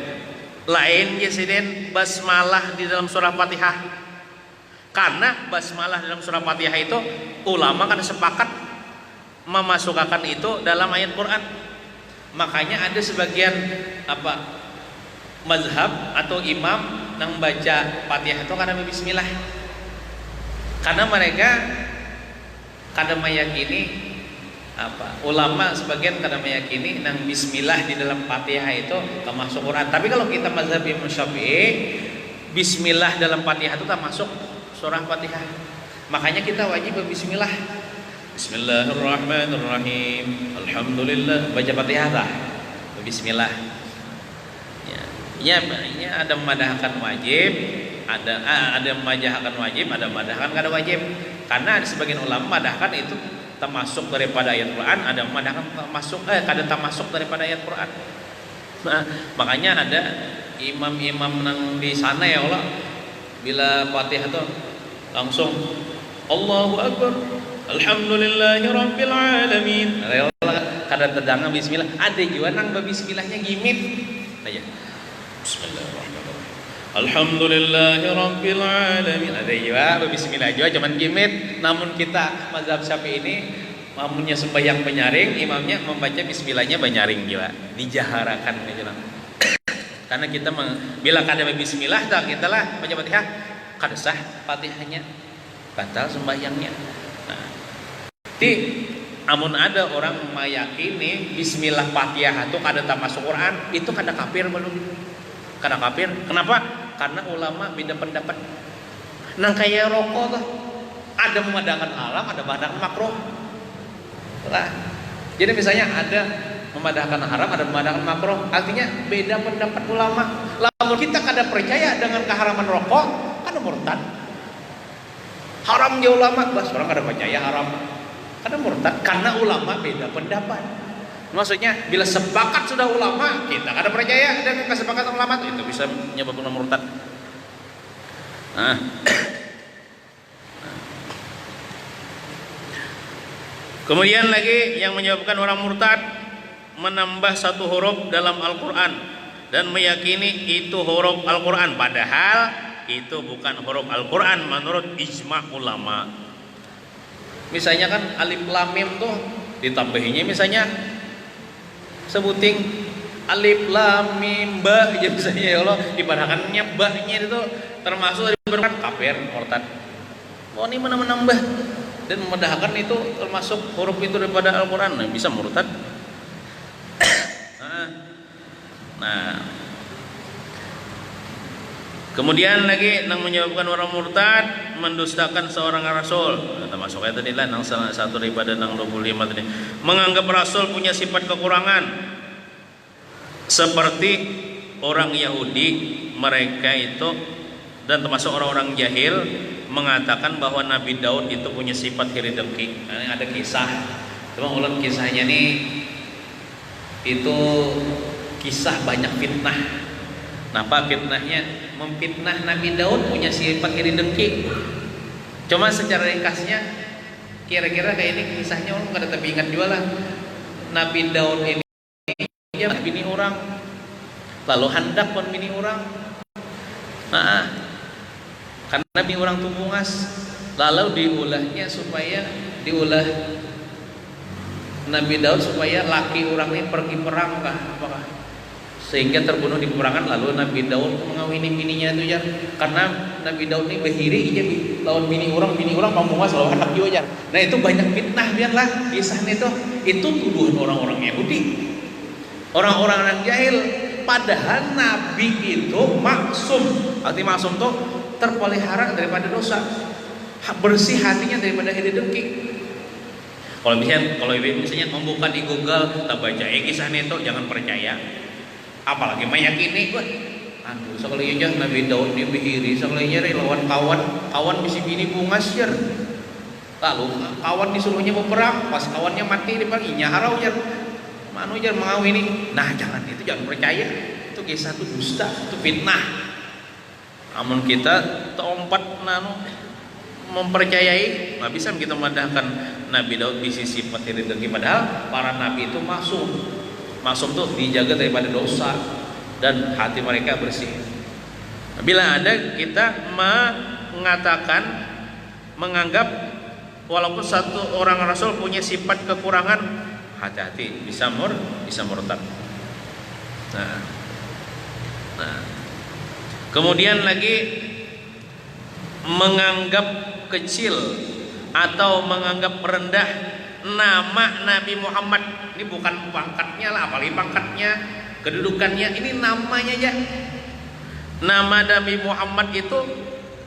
Lain jesiden basmalah di dalam surah Fatihah. Karena basmalah dalam surah Fatihah itu ulama kan sepakat memasukkan itu dalam ayat Quran. Makanya ada sebagian mazhab atau imam yang baca Fatihah itu karena bismillah. Karena mereka kadang meyakini ulama sebagian kadang meyakini nang bismillah di dalam Fatihah itu termasuk Quran. Tapi kalau kita mazhab Imam Syafi'i, bismillah dalam Fatihah itu termasuk surah Fatihah. Makanya kita wajib berbismillah. Bismillahirrahmanirrahim. Alhamdulillah baca Fatihah lah. Bismillah. Ya, ada memadahkan wajib, ada memajahkan wajib, ada memadahkan kada wajib. Karena ada sebagian ulama memadahkan itu termasuk daripada ayat Quran, ada memadahkan kada termasuk daripada ayat Quran. Nah, makanya ada imam-imam nang di sana ya Allah bila Fatihah itu langsung Allahu Akbar Alhamdulillahirabbil alamin. Ya Allah kada terdengar bismillah. Ada juga nang bismillahnya gimit. Aja. Bismillahirrahmanirrahim. Alhamdulillahirabbil alamin. Ada juga bismillah juga cuman gimit. Namun kita mazhab Syafi'i ini mamunnya sembahyang penyaring, imamnya membaca bismillahnya penyaring juga, dijaharakan gitu. Karena kita bila kada bismillah dah kita lah baca Fatihah kada sah Fatihahnya, batal sembahyangnya. Nah, Amun ada orang meyakini Bismillah Fatihah itu kada tak masuk Quran, itu kada kafir belum? Kada kafir. Kenapa? Karena ulama beda pendapat. Nang kayak rokok tuh, ada memandangkan haram, ada memandangkan makruh. Nah, jadi misalnya ada memandangkan haram, ada memandangkan makruh, artinya beda pendapat ulama. Lalu kita kada percaya dengan keharaman rokok, kan murtad. Haramnya ulama, bas orang kada percaya haram, kada murtad. Karena ulama beda pendapat. Maksudnya bila sepakat sudah ulama, kita kada percaya dengan kesepakatan ulama, itu bisa menyebabkan murtad. Nah. Kemudian lagi yang menyebabkan orang murtad, menambah satu huruf dalam Al-Quran dan meyakini itu huruf Al-Quran, padahal itu bukan huruf Al-Quran menurut ijma ulama. Misalnya kan alif lam mim tuh ditambahinya misalnya sebuting alif lam mim ba, ya misalnya ya Allah dipadahkannya ba-nya itu termasuk dari kafir murtad. Oh ini mana menambah dan memudahkan itu termasuk huruf itu daripada Al-Quran, nah, bisa murtad. Nah, kemudian lagi yang menyebabkan orang murtad, mendustakan seorang rasul. Termasuk ayat tadi lah, yang salah satu daripada yang 25 tadi, menganggap rasul punya sifat kekurangan, seperti orang Yahudi mereka itu dan termasuk orang-orang jahil mengatakan bahwa Nabi Daud itu punya sifat iri dengki. Nah, ada kisah, cuma ulang kisahnya nih itu kisah banyak fitnah. Napa fitnahnya? Memfitnah Nabi Daud punya sifat iri dengki. Cuma secara ringkasnya kira-kira kayak ini kisahnya orang kada tapi ingat juga lah. Nabi Daud ini dia bini orang, lalu hendak pun bini orang. Nah, karena bini orang tuh bungas, lalu diulahnya supaya diulah Nabi Daud supaya laki orang ini pergi perang kah apakah sehingga terbunuh di peperangan. Lalu Nabi Daud mengawini bininya itu ya, karena Nabi Daud ini behiri aja lawan bini orang pamungkas lawan anak juga ya. Nah itu banyak fitnah biarlah kisah itu tuduhan orang-orang Yahudi, orang-orang yang jahil. Padahal Nabi itu maksum, arti maksum tuh terpelihara daripada dosa, bersih hatinya daripada iri dengki. Kalau misalnya membuka di Google, tak baca kisah itu jangan percaya. Apalagi meyakini, aduh sekali aja Nabi Daud ini bihiri, sekali aja lawan kawan bisi bini bungas jar. Lalu kawan disuruhnya berperang, pas kawannya mati dipanggilnya harau jar. Manu jar mengawini. Nah jangan percaya. Itu kisah itu dusta, itu fitnah. Namun kita teompat mempercayai, nggak bisa kita memandangkan Nabi Daud bisa sifat iri dengki, padahal para nabi itu maksum tuh dijaga daripada dosa dan hati mereka bersih. Bila ada kita menganggap walaupun satu orang rasul punya sifat kekurangan, hati-hati bisa murtad. Nah, kemudian lagi menganggap kecil atau menganggap rendah nama Nabi Muhammad. Ini bukan pangkatnya lah, apalagi pangkatnya, kedudukannya, ini namanya aja. Nama Nabi Muhammad itu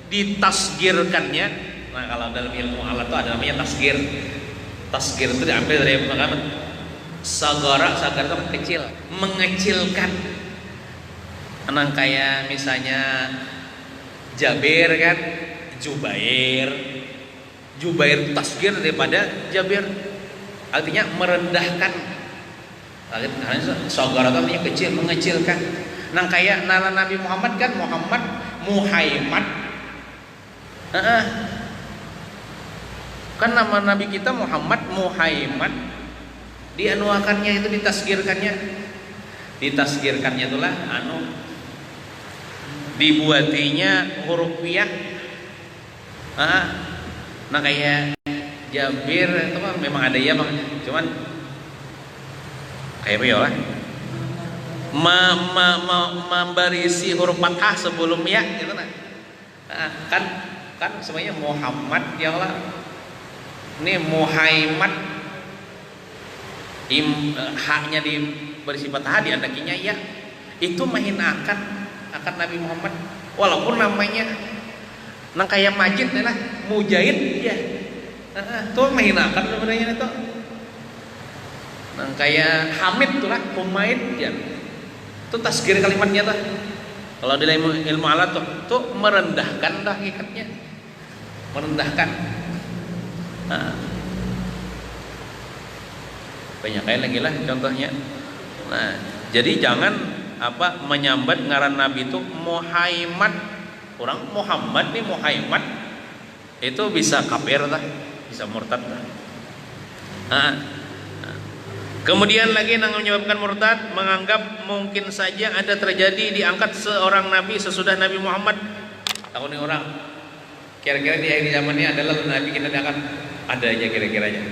ditasgirkannya. Nah kalau dalam ilmu Allah itu ada namanya tasgir. Tasgir itu diambil dari Muhammad. Sagar itu kecil, mengecilkan. Menang kayak misalnya Jabir kan, Jubair tasgir daripada Jabir, artinya merendahkan. Sagar itu artinya kecil, mengecilkan. Nah kayak nama Nabi Muhammad kan Muhammad Muhammad. Kan nama Nabi kita Muhammad Muhammad. Dianuakannya itu ditasgirkannya itulah dibuatinya huruf ya. Nah kayak Jabir itu kan memang ada ya, cuman kayak apa ya lah, membarisi huruf fathah sebelum ya gitu nah. Kan semuanya Muhammad ya Allah. Ini Muhammad haknya di bersifat hadi andakinya ya itu menghinakan akan Nabi Muhammad walaupun namanya nang kayak majid lah mujahid ya itu menghinakan sebenarnya itu nang kayak hamid tuh lah humaid ya itu tasgir kalimatnya tuh kalau di ilmu alat tuh merendahkan dah hakikatnya merendahkan banyak kayak lagi lah contohnya. Nah, jadi jangan menyambat ngaran Nabi itu Muhammad. Orang Muhammad nih Muhammad itu bisa kafir lah, bisa murtad lah. Kemudian lagi yang menyebabkan murtad menganggap mungkin saja ada terjadi diangkat seorang nabi sesudah Nabi Muhammad. Tahu nih orang kira-kira di akhir zaman ini adalah nabi kita akan ada aja kira-kiranya.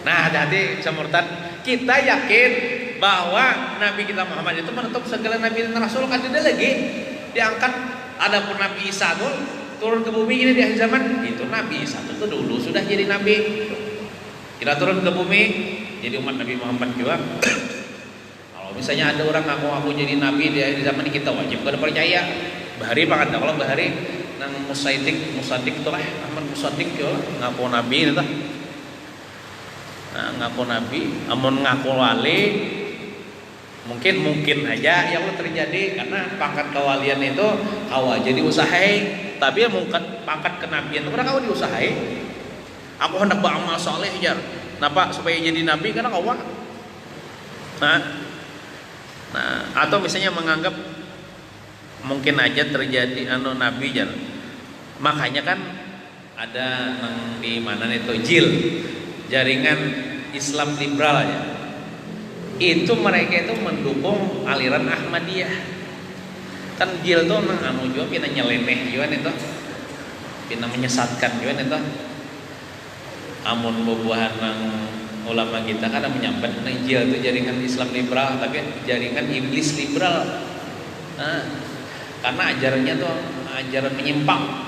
Nah, hati-hati sama murtad. Kita yakin bahwa Nabi kita Muhammad itu menutup segala nabi dan rasul kan tidak lagi diangkat. Adapun Nabi Isa turun ke bumi ini di akhir zaman, itu Nabi Isa itu dulu sudah jadi nabi. Kita turun ke bumi jadi umat Nabi Muhammad juga. Kalau misalnya ada orang ngaku jadi nabi di akhir zaman ini kita wajib kada percaya. Bahari banget kalau bahari nang musadik tuh lah Ahmad Musadik yo ngaku nabi itu tah. Ngaku nabi, amun ngaku wali mungkin aja yang terjadi karena pangkat kewalian itu kawa jadi usahai tapi ya mungkin pangkat kenabian itu karena kau diusahai aku hendak beramal soleh jar napa supaya jadi nabi karena kawa nah atau misalnya menganggap mungkin aja terjadi nabi jar makanya kan ada di mana itu JIL jaringan Islam liberal aja itu mereka itu mendukung aliran Ahmadiyah kan JIL tuh juga pina nyeleneh juga itu pina menyesatkan juga itu amun bubuhan ulama kita kan menyambat JIL itu jaringan Islam liberal tapi jaringan iblis liberal karena ajarannya tuh ajaran menyimpang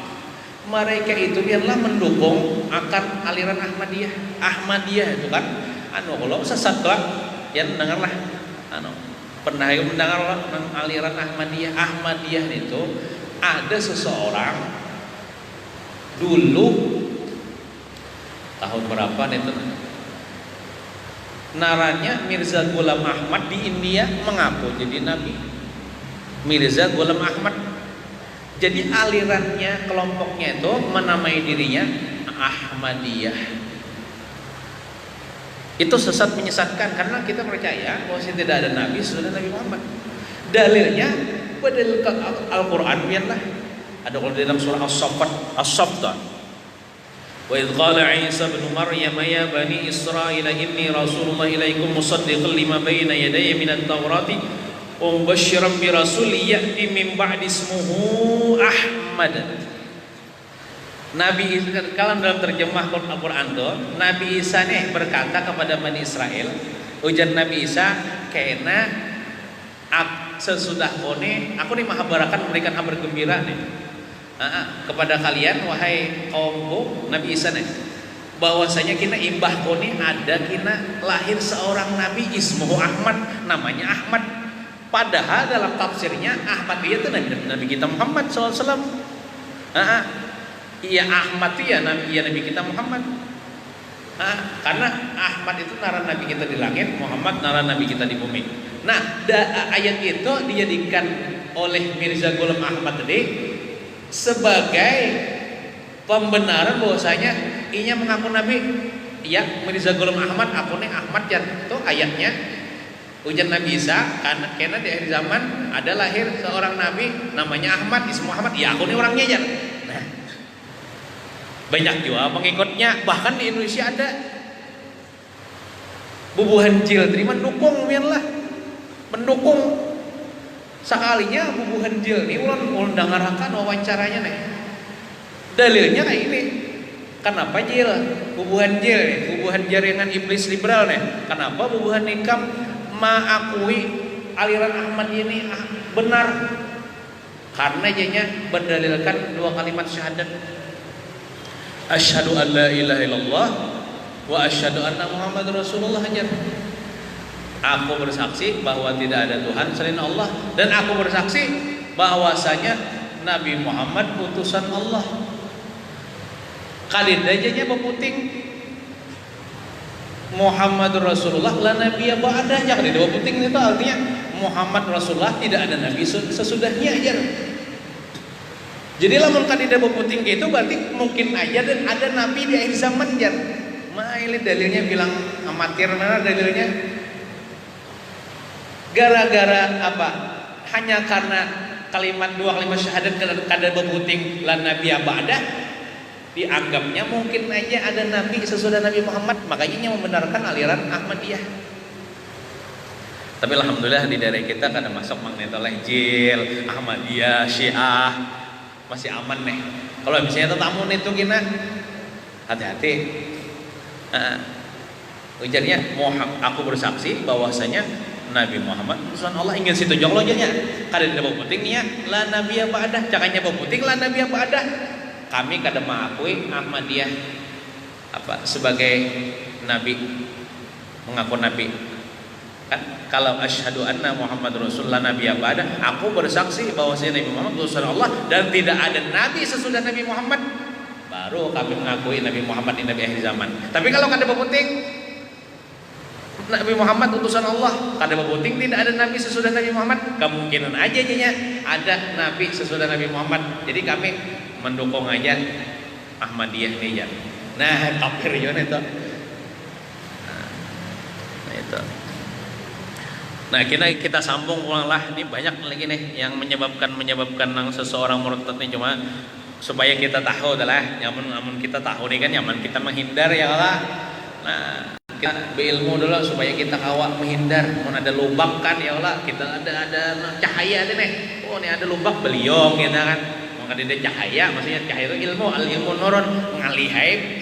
mereka itu biarlah mendukung akan aliran Ahmadiyah itu kan kalau sesat lah yang dengarlah pernah mendengar aliran Ahmadiyah itu ada seseorang dulu tahun berapa itu naranya Mirza Ghulam Ahmad di India mengaku jadi nabi. Mirza Ghulam Ahmad jadi alirannya kelompoknya itu menamai dirinya Ahmadiyah. Itu sesat menyesatkan karena kita percaya bahwa tidak ada nabi sesudah Nabi Muhammad. Dalilnya dalil Al-Qur'an biarlah. Ada kalau dalam surah As-Saff wa idh qala Isa ibn Maryam ya bani Israil inni rasulullah ilaikum musaddiqan lima bayna yadayya minat Taurati wa mubasysyiran bi rasul ya'ti min ba'di ismuhu Ahmad. Nabi Isa kalau dalam terjemah Al-Quran itu Nabi Isa nih berkata kepada Bani Israel ujar Nabi Isa karena sesudah aku nih maha barakan memberikan kabar gembira nih kepada kalian wahai kaumku Nabi Isa nih bahwasanya kina imbah koni ada kina lahir seorang Nabi ismuhu Ahmad namanya Ahmad padahal dalam tafsirnya Ahmad itu Nabi kita Muhammad SAW. Iya Ahmad itu ya Nabi kita Muhammad. Karena Ahmad itu nara Nabi kita di langit, Muhammad nara Nabi kita di bumi. Nah, ayat itu dijadikan oleh Mirza Ghulam Ahmad tadi sebagai pembenaran bahwasanya inya mengaku Nabi. Iya Mirza Ghulam Ahmad, aku nih Ahmad ya. Itu ayatnya ujian Nabi Isa karena di akhir zaman ada lahir seorang Nabi namanya Ahmad, ismu Ahmad. Ya aku nih orangnya ya. Banyak juga pengikutnya bahkan di Indonesia ada bubuhan JIL terima mendukung mendukung sekalinya bubuhan JIL ini ulang dengarkan wawancaranya nih dalilnya kayak ini kenapa JIL bubuhan jaringan iblis liberal nih kenapa bubuhan nikam mengakui aliran Ahmad ini benar karena jadinya berdalilkan dua kalimat syahadat asyhadu an la ilaha illallah wa asyhadu anna Muhammad Rasulullah aja. Aku bersaksi bahwa tidak ada Tuhan selain Allah, dan aku bersaksi bahwasanya Nabi Muhammad utusan Allah. Kali dajanya beputing Muhammad Rasulullah la nabiyya ba'da. Jangan beputing itu artinya Muhammad Rasulullah tidak ada nabi sesudahnya aja. Jadi lamun kadida beputing gitu berarti mungkin aja dan ada nabi di akhir zaman jar. Ini dalilnya bilang amatir, mana dalilnya? Gara-gara apa? Hanya karena dua kalimat syahadat kada beputing la nabiyya ba'da, dianggapnya mungkin aja ada nabi sesudah Nabi Muhammad, makanya membenarkan aliran Ahmadiyah. Tapi alhamdulillah di daerah kita kada masuk Magnetoleh Jil, Ahmadiyah, Syiah, masih aman nih. Kalau misalnya tetamu itu kina hati-hati. Ujarnya aku bersaksi bahwasanya Nabi Muhammad utusan Allah. Ingin situ jong lojanya kada ada penting nya la nabiyya ba'da, cakanya penting la nabiyya ba'da. Kami kada mengakui Ahmadiyah apa sebagai nabi, mengaku nabi. Kan kalau asyhadu anna Muhammad Rasulullah nabiyya ba'da, aku bersaksi bahwasanya Nabi Muhammad utusan Allah dan tidak ada nabi sesudah Nabi Muhammad, baru kami mengakui Nabi Muhammad ini nabi akhir zaman. Tapi kalau kada penting Nabi Muhammad utusan Allah, kada penting tidak ada nabi sesudah Nabi Muhammad, kemungkinan aja nya ada nabi sesudah Nabi Muhammad. Jadi kami mendukung aja Ahmadiyah nih ya. Nah, kafir itu. Nah, itu. Nah, kita sambung ulanglah. Ini banyak lagi nih yang menyebabkan seseorang murtad nih, cuma supaya kita tahu adalah nyamun kita tahu nih kan, nyaman kita menghindar ya Allah. Nah, kita berilmu dulu supaya kita kawak menghindar. Mau ada lubang kan ya Allah, kita ada cahaya nih. Oh, ini ada lubang beliung kita kan. Mau ada cahaya, maksudnya cahaya itu ilmu, al ilmu nurun ngalihai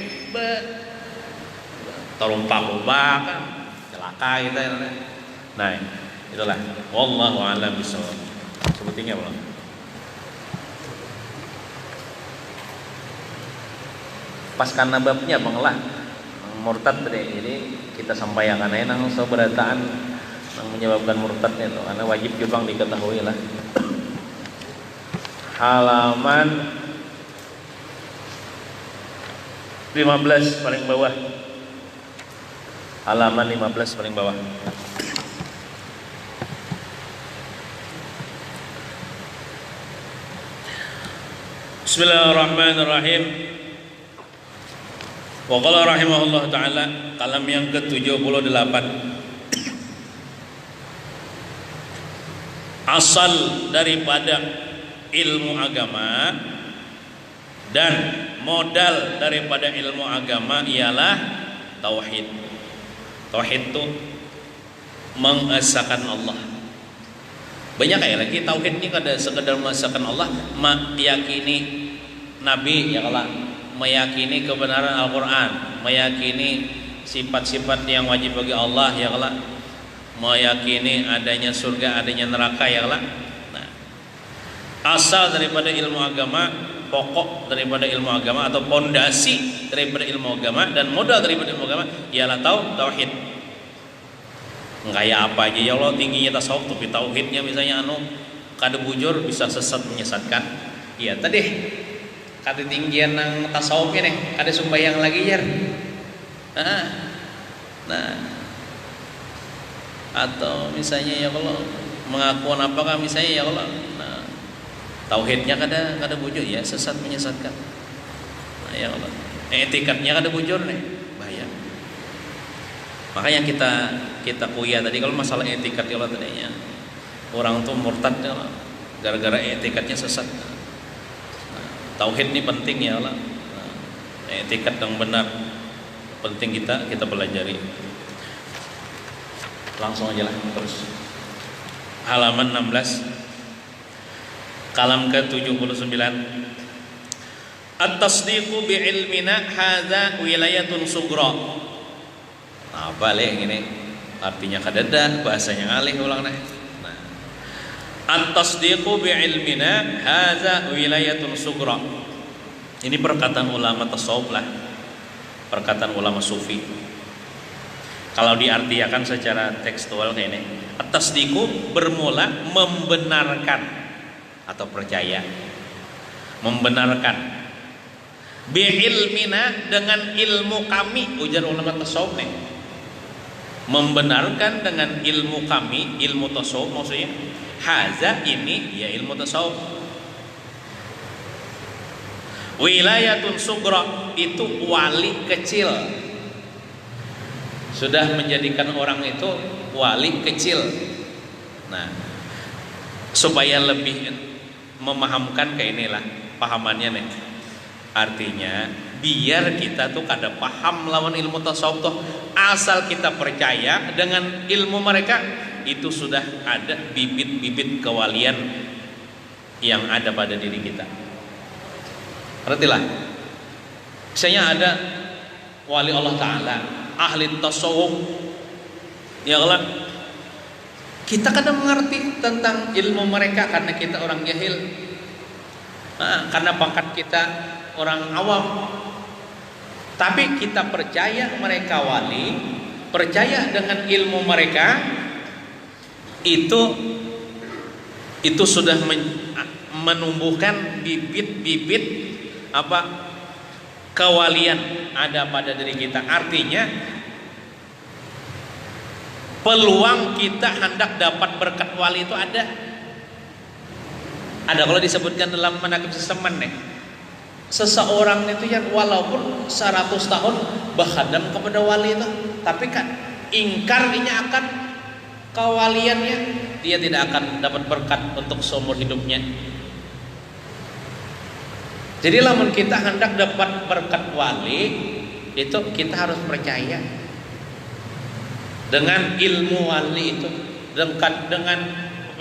terumpak lubang kan. Celaka kita. Nah, itulah wallahu a'lam bishawab. Sebutinnya belum? Pas karena babnya banglah murtad tadi. Jadi kita sampaikan aja nang seberataan yang menyebabkan murtadnya itu, karena wajib juga diketahui lah. Halaman 15 paling bawah. Halaman 15 paling bawah. Bismillahirrahmanirrahim. Wa qala rahimahullah ta'ala, kalam yang ke-78. Asal daripada ilmu agama dan modal daripada ilmu agama ialah tauhid. Tauhid itu mengesahkan Allah. Banyak kayak lagi tauhid ini kada sekedar mengesahkan Allah, meyakini nabi ya Allah, meyakini kebenaran Al-Qur'an, meyakini sifat-sifat yang wajib bagi Allah ya Allah, meyakini adanya surga, adanya neraka ya Allah. Nah, asal daripada ilmu agama, pokok daripada ilmu agama atau pondasi daripada ilmu agama dan modal daripada ilmu agama ialah tauhid. Kayak apa aja ya Allah, tingginya tasawuf tapi tauhidnya misalnya kada bujur bisa sesat menyesatkan. Iya tadi kata tinggian nang tasawufnya nih, ada sembahyang lagi ya. Nah, atau misalnya ya Allah mengakuan apakah misalnya ya Allah, nah, tauhidnya kada bujur ya sesat menyesatkan. Nah, ya Allah, etikatnya kada bujur nih, bahaya. Makanya kita kuliah tadi kalau masalah etikat ya Allah tadinya orang tuh murtad ya Allah gara-gara etikatnya sesat. Tauhid ini penting ya Allah. Etikat yang benar penting kita pelajari. Langsung aja lah terus. Halaman 16. Kalam ke-79. At-tasdiqu bi'ilmina hadza wilayatun sugra. Nah, balik ini artinya kadada, bahasanya ngalih ulang nah. At-tasdiqu bi'ilmina hadza wilayatun sugra. Ini perkataan ulama tasawuf lah. Perkataan ulama sufi. Kalau diartikan secara tekstual kayak ini, at-tasdiqu bermula membenarkan atau percaya, membenarkan. Bi'ilmina dengan ilmu kami, ujar ulama tasawuf nih. Membenarkan dengan ilmu kami, ilmu tasawuf maksudnya. Haza ini ya ilmu tasawuf. Wilayatun sugra itu wali kecil. Sudah menjadikan orang itu wali kecil. Nah, supaya lebih memahamkan kayak inilah pahamannya nih. Artinya biar kita tuh kada paham lawan ilmu tasawuf tuh, asal kita percaya dengan ilmu mereka itu sudah ada bibit-bibit kewalian yang ada pada diri kita. Artilah, misalnya ada wali Allah Ta'ala, ahli tasawuf, ya Allah, kita kadang mengerti tentang ilmu mereka karena kita orang jahil, karena pangkat kita orang awam. Tapi kita percaya mereka wali, percaya dengan ilmu mereka, itu sudah menumbuhkan bibit-bibit kewalian ada pada diri kita. Artinya peluang kita hendak dapat berkat wali itu ada kalau disebutkan dalam manaqib seseman nih, seseorang itu yang walaupun 100 tahun berkhadam kepada wali itu, tapi kan ingkar dia akan kewaliannya, dia tidak akan dapat berkat untuk seumur hidupnya. Jadi lamun kita hendak dapat berkat wali, itu kita harus percaya dengan ilmu wali itu, dengan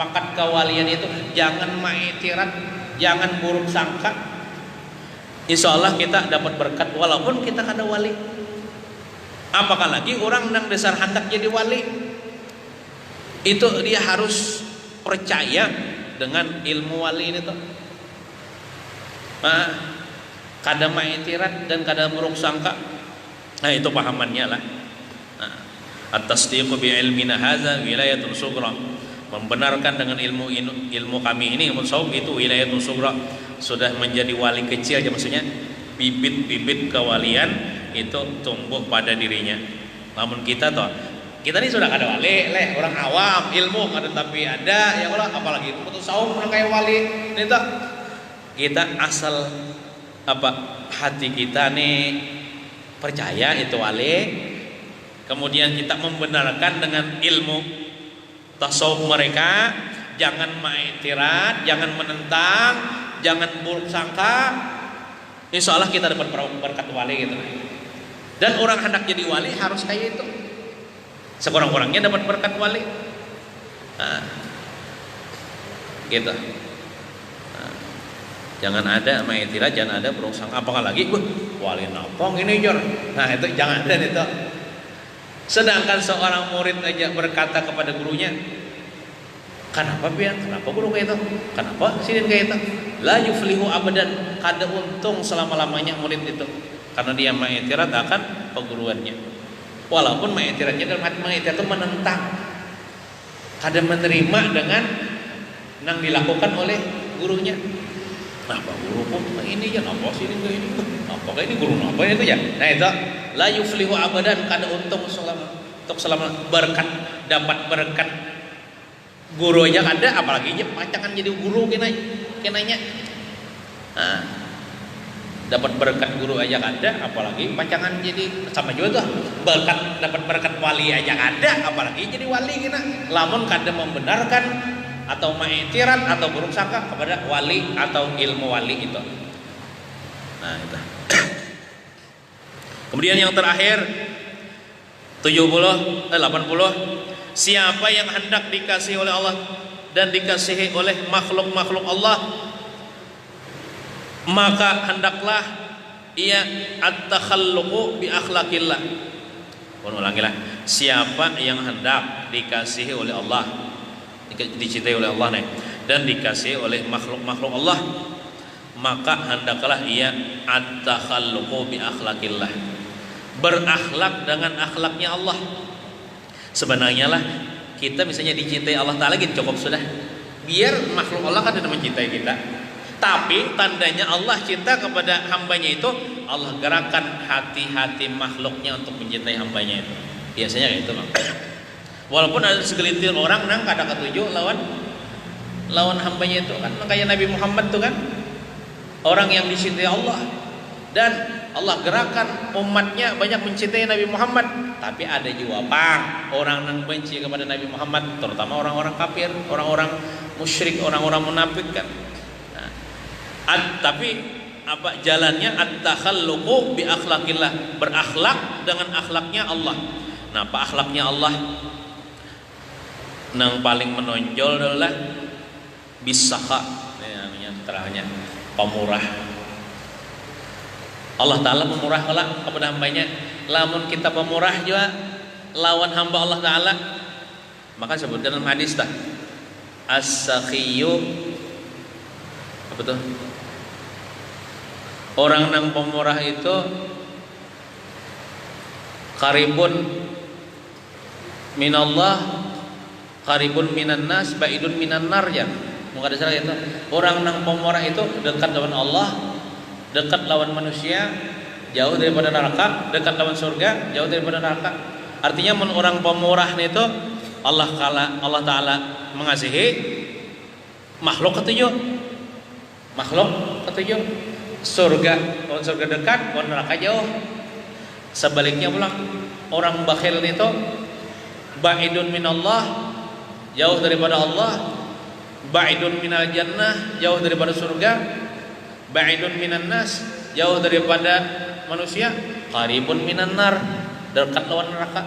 pangkat kewalian itu. Jangan ma'itirat, jangan buruk sangka. Insya Allah kita dapat berkat walaupun kita kada wali. Apakah lagi orang yang dasar hendak jadi wali, itu dia harus percaya dengan ilmu wali ini tuh. Kada ma'itirat dan kada buruk sangka. Nah, itu pahamannya lah. At-tasdiqu bi'ilmina hadza wilayatun sughra. Membenarkan dengan ilmu kami ini, ilmu tasawuf itu wilayatun sughra, sudah menjadi wali kecil ya, maksudnya bibit-bibit kewalian itu tumbuh pada dirinya. Namun kita ini sudah kada wali, orang awam ilmu kada, tapi ada ya Allah, apalagi ilmu tasawuf orang kayak wali ini tuh. Kita asal hati kita nih percaya itu wali, kemudian kita membenarkan dengan ilmu tasawuf mereka, jangan ma'itirat, jangan menentang, jangan buruk sangka. Insya Allah kita dapat berkat wali gitu. Dan orang hendak jadi wali harus kayak itu, sekurang-kurangnya dapat berkat wali. Gitu. Jangan ada ma'itirat, jangan ada buruk sangka. Apakah lagi wali napong ini jor. Nah, itu jangan ada itu. Sedangkan seorang murid aja berkata kepada gurunya, kenapa biar? Kenapa guru kayak itu? Kenapa sidin kayak itu? La yuflihu abadan, kada untung selama-lamanya murid itu, karena dia ma'itirat akan perguruannya. Walaupun ma'itiratnya dalam hati ma'itirat itu menentang, kada menerima dengan yang dilakukan oleh gurunya. Nah, Pak Guru pun ini ya, napa sih ini ini? Apakah ini guru napa itu ya? Nah, itu la yuflihu abadan, kada untung selama berkat, dapat berkat guru aja ada, apalagi aja pacangan jadi guru kenanya. Nah, dapat berkat guru aja ada, apalagi pacangan jadi sama juga tuh. Dapat berkat wali aja ada, apalagi jadi wali kena. Lamun kada membenarkan atau ma'itirat atau buruk sangka kepada wali atau ilmu wali itu. Nah, itu. Kemudian yang terakhir 80, siapa yang hendak dikasihi oleh Allah dan dikasihi oleh makhluk-makhluk Allah, maka hendaklah ia at-takhalluqu bi akhlaqillah. Ulangilah, siapa yang hendak dikasihi oleh Allah, dicintai oleh Allah nih, dan dikasihi oleh makhluk-makhluk Allah, maka hendaklah ia at-takhalluqu bi akhlaqillah, berakhlak dengan akhlaknya Allah. Sebenarnya lah kita misalnya dicintai Allah Ta'ala gitu cukup sudah. Biar makhluk Allah kan tidak mencintai kita. Tapi tandanya Allah cinta kepada hambanya itu, Allah gerakkan hati-hati makhluknya untuk mencintai hambanya itu. Biasanya kayak itu bang. Walaupun ada segelintir orang nang kada ketujuh lawan hambanya itu kan, kayak Nabi Muhammad tuh kan, orang yang dicintai Allah, dan Allah gerakan umatnya banyak mencintai Nabi Muhammad. Tapi ada juga bang orang yang benci kepada Nabi Muhammad, terutama orang-orang kafir, orang-orang musyrik, orang-orang munafik kan. Tapi apa jalannya at-takhalluqu bi akhlaqillah, berakhlak dengan akhlaknya Allah. Nah, apa akhlaknya Allah? Yang paling menonjol adalah bisakha, ini namanya terangnya pemurah. Allah Ta'ala pemurah kepada hambanya. Lamun kita pemurah juga lawan hamba Allah Ta'ala, maka sebutkan dalam hadis dah as-sakhiyyu, apa tuh? Orang yang pemurah itu qaribun minallah, qaribun minan nas, baidun minan nar ya. Mungkin ada salah itu. Orang yang pemurah itu dekat dengan Allah, dekat lawan manusia, jauh daripada neraka, dekat lawan surga, jauh daripada neraka. Artinya orang pemurah itu Allah Ta'ala mengasihi makhluk ketujuh. Makhluk ketujuh. Surga, kalau surga dekat, kalau neraka jauh. Sebaliknya pula orang bakhil itu ba'idun minallah, jauh daripada Allah, ba'idun minal jannah, jauh daripada surga, ba'idun minan nas, jauh daripada manusia, qaribun minan nar, dekat lawan neraka.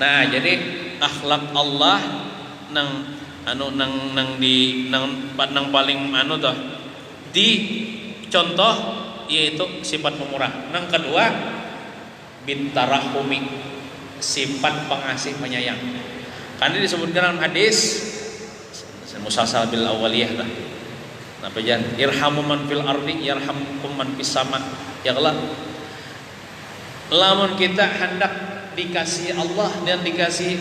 Nah, jadi akhlak Allah nang paling tuh di contoh yaitu sifat pemurah. Yang kedua bintarahumi, sifat pengasih penyayang. Karena disebutkan dalam hadis musalsal bil awaliyah dah. Apa jan? Irhamu man fil ardi yarhamkum man fis sama. Ya Allah. Lamun kita hendak dikasih Allah dan dikasih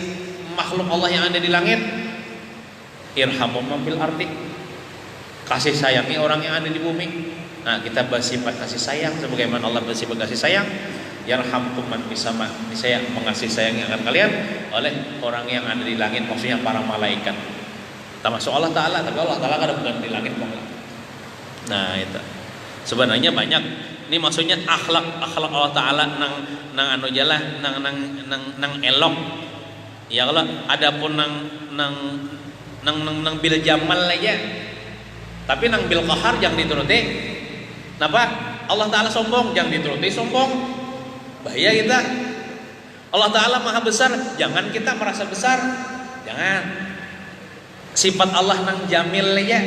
makhluk Allah yang ada di langit, irhamu man fil ardi, kasih sayangi orang yang ada di bumi. Nah, kita bersifat kasih sayang sebagaimana Allah bersifat kasih sayang. Yarhamkum man fis sama, saya mengasihi sayangi akan kalian oleh orang yang ada di langit, maksudnya para malaikat. Termasuk Allah Ta'ala, tapi Allah Ta'ala kan bukan di langit. Nah, itu sebenarnya banyak. Ini maksudnya akhlak Allah Ta'ala nang anu jalah nang elok. Ya Allah, adapun nang bil jamal aja. Tapi nang bil qahar jangan dituruti. Kenapa? Allah Ta'ala sombong, jangan dituruti sombong. Bahaya kita. Allah Ta'ala maha besar, jangan kita merasa besar. Jangan. Sifat Allah nang jamil aja,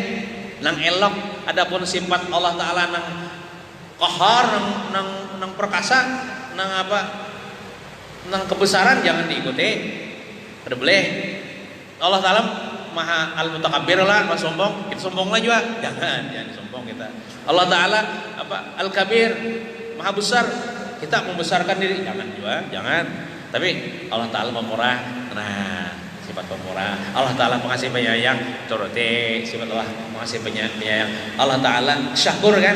nang elok. Adapun sifat Allah Ta'ala nang qahar, nang perkasa, nang apa? Nang kebesaran jangan diikuti. Ada boleh. Allah Ta'ala maha al-mutakabbir lah, maha sombong, kita sombong lah juga. Jangan sombong kita. Allah Ta'ala apa? Al-kabir, maha besar, kita membesarkan diri, jangan juga, jangan. Tapi Allah Ta'ala pemurah. Nah, sifat pemurah. Allah Ta'ala pengasih penyayang, turuti sifat Allah pengasih penyayang. Allah Ta'ala syakur kan?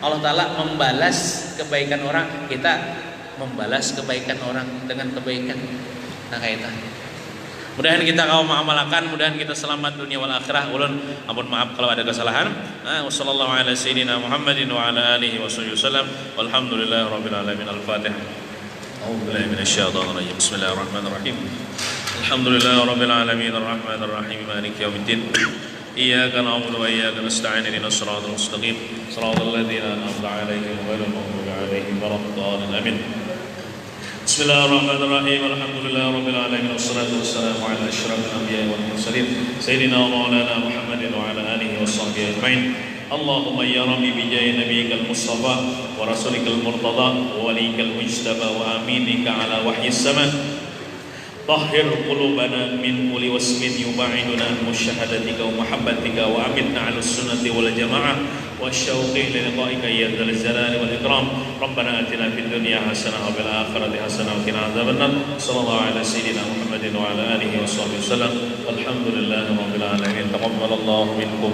Allah Ta'ala membalas kebaikan orang, kita membalas kebaikan orang dengan kebaikan. Nah, kayak itu. Mudahan kita kau mengamalkan, mudahan kita selamat dunia wal akhirah. Ulun ampun maaf kalau ada kesalahan. Wassallallahu ala sayyidina Muhammadin wa ala alihi wasallam. Walhamdulillahirabbil alamin. Al-Fatihah. A'udzubillahi minasyaitonir rajim. Bismillahirrahmanirrahim. Alhamdulillahirabbil alamin arrahmanir rahim maliki yaumiddin. Iyyaka na'budu wa iyyaka nasta'in ihdinas siratal mustaqim. Shiratal ladzina an'amta 'alaihim ghairil maghdubi 'alaihim waladdallin. Amin. Bismillahirrahmanirrahim. Alhamdulillahirabbil alamin wassalatu wassalamu ala asyrafil anbiya'i wal mursalin sayyidina wa maulana Muhammadin wa ala alihi washabbihi ajmain. Allahumma ya rabbi bi jahi nabiyyikal mustafa wa rasulikal murtada wa walikal mujtaba wa aminika ala wahyis sama. Tahhir qulubana min kulli wasmin yub'iduna an musyahadatika wa mahabbatika wa amitna 'ala sunnati wal jamaah والشوق للقائك يا ذا الجلال والإكرام. ربنا آتنا في الدنيا حسنة وفي الآخرة حسنة وقنا عذاب النار. صلى الله على سيدنا محمد وعلى آله وصحبه وسلم. الحمد لله رب العالمين. تقبل الله منكم.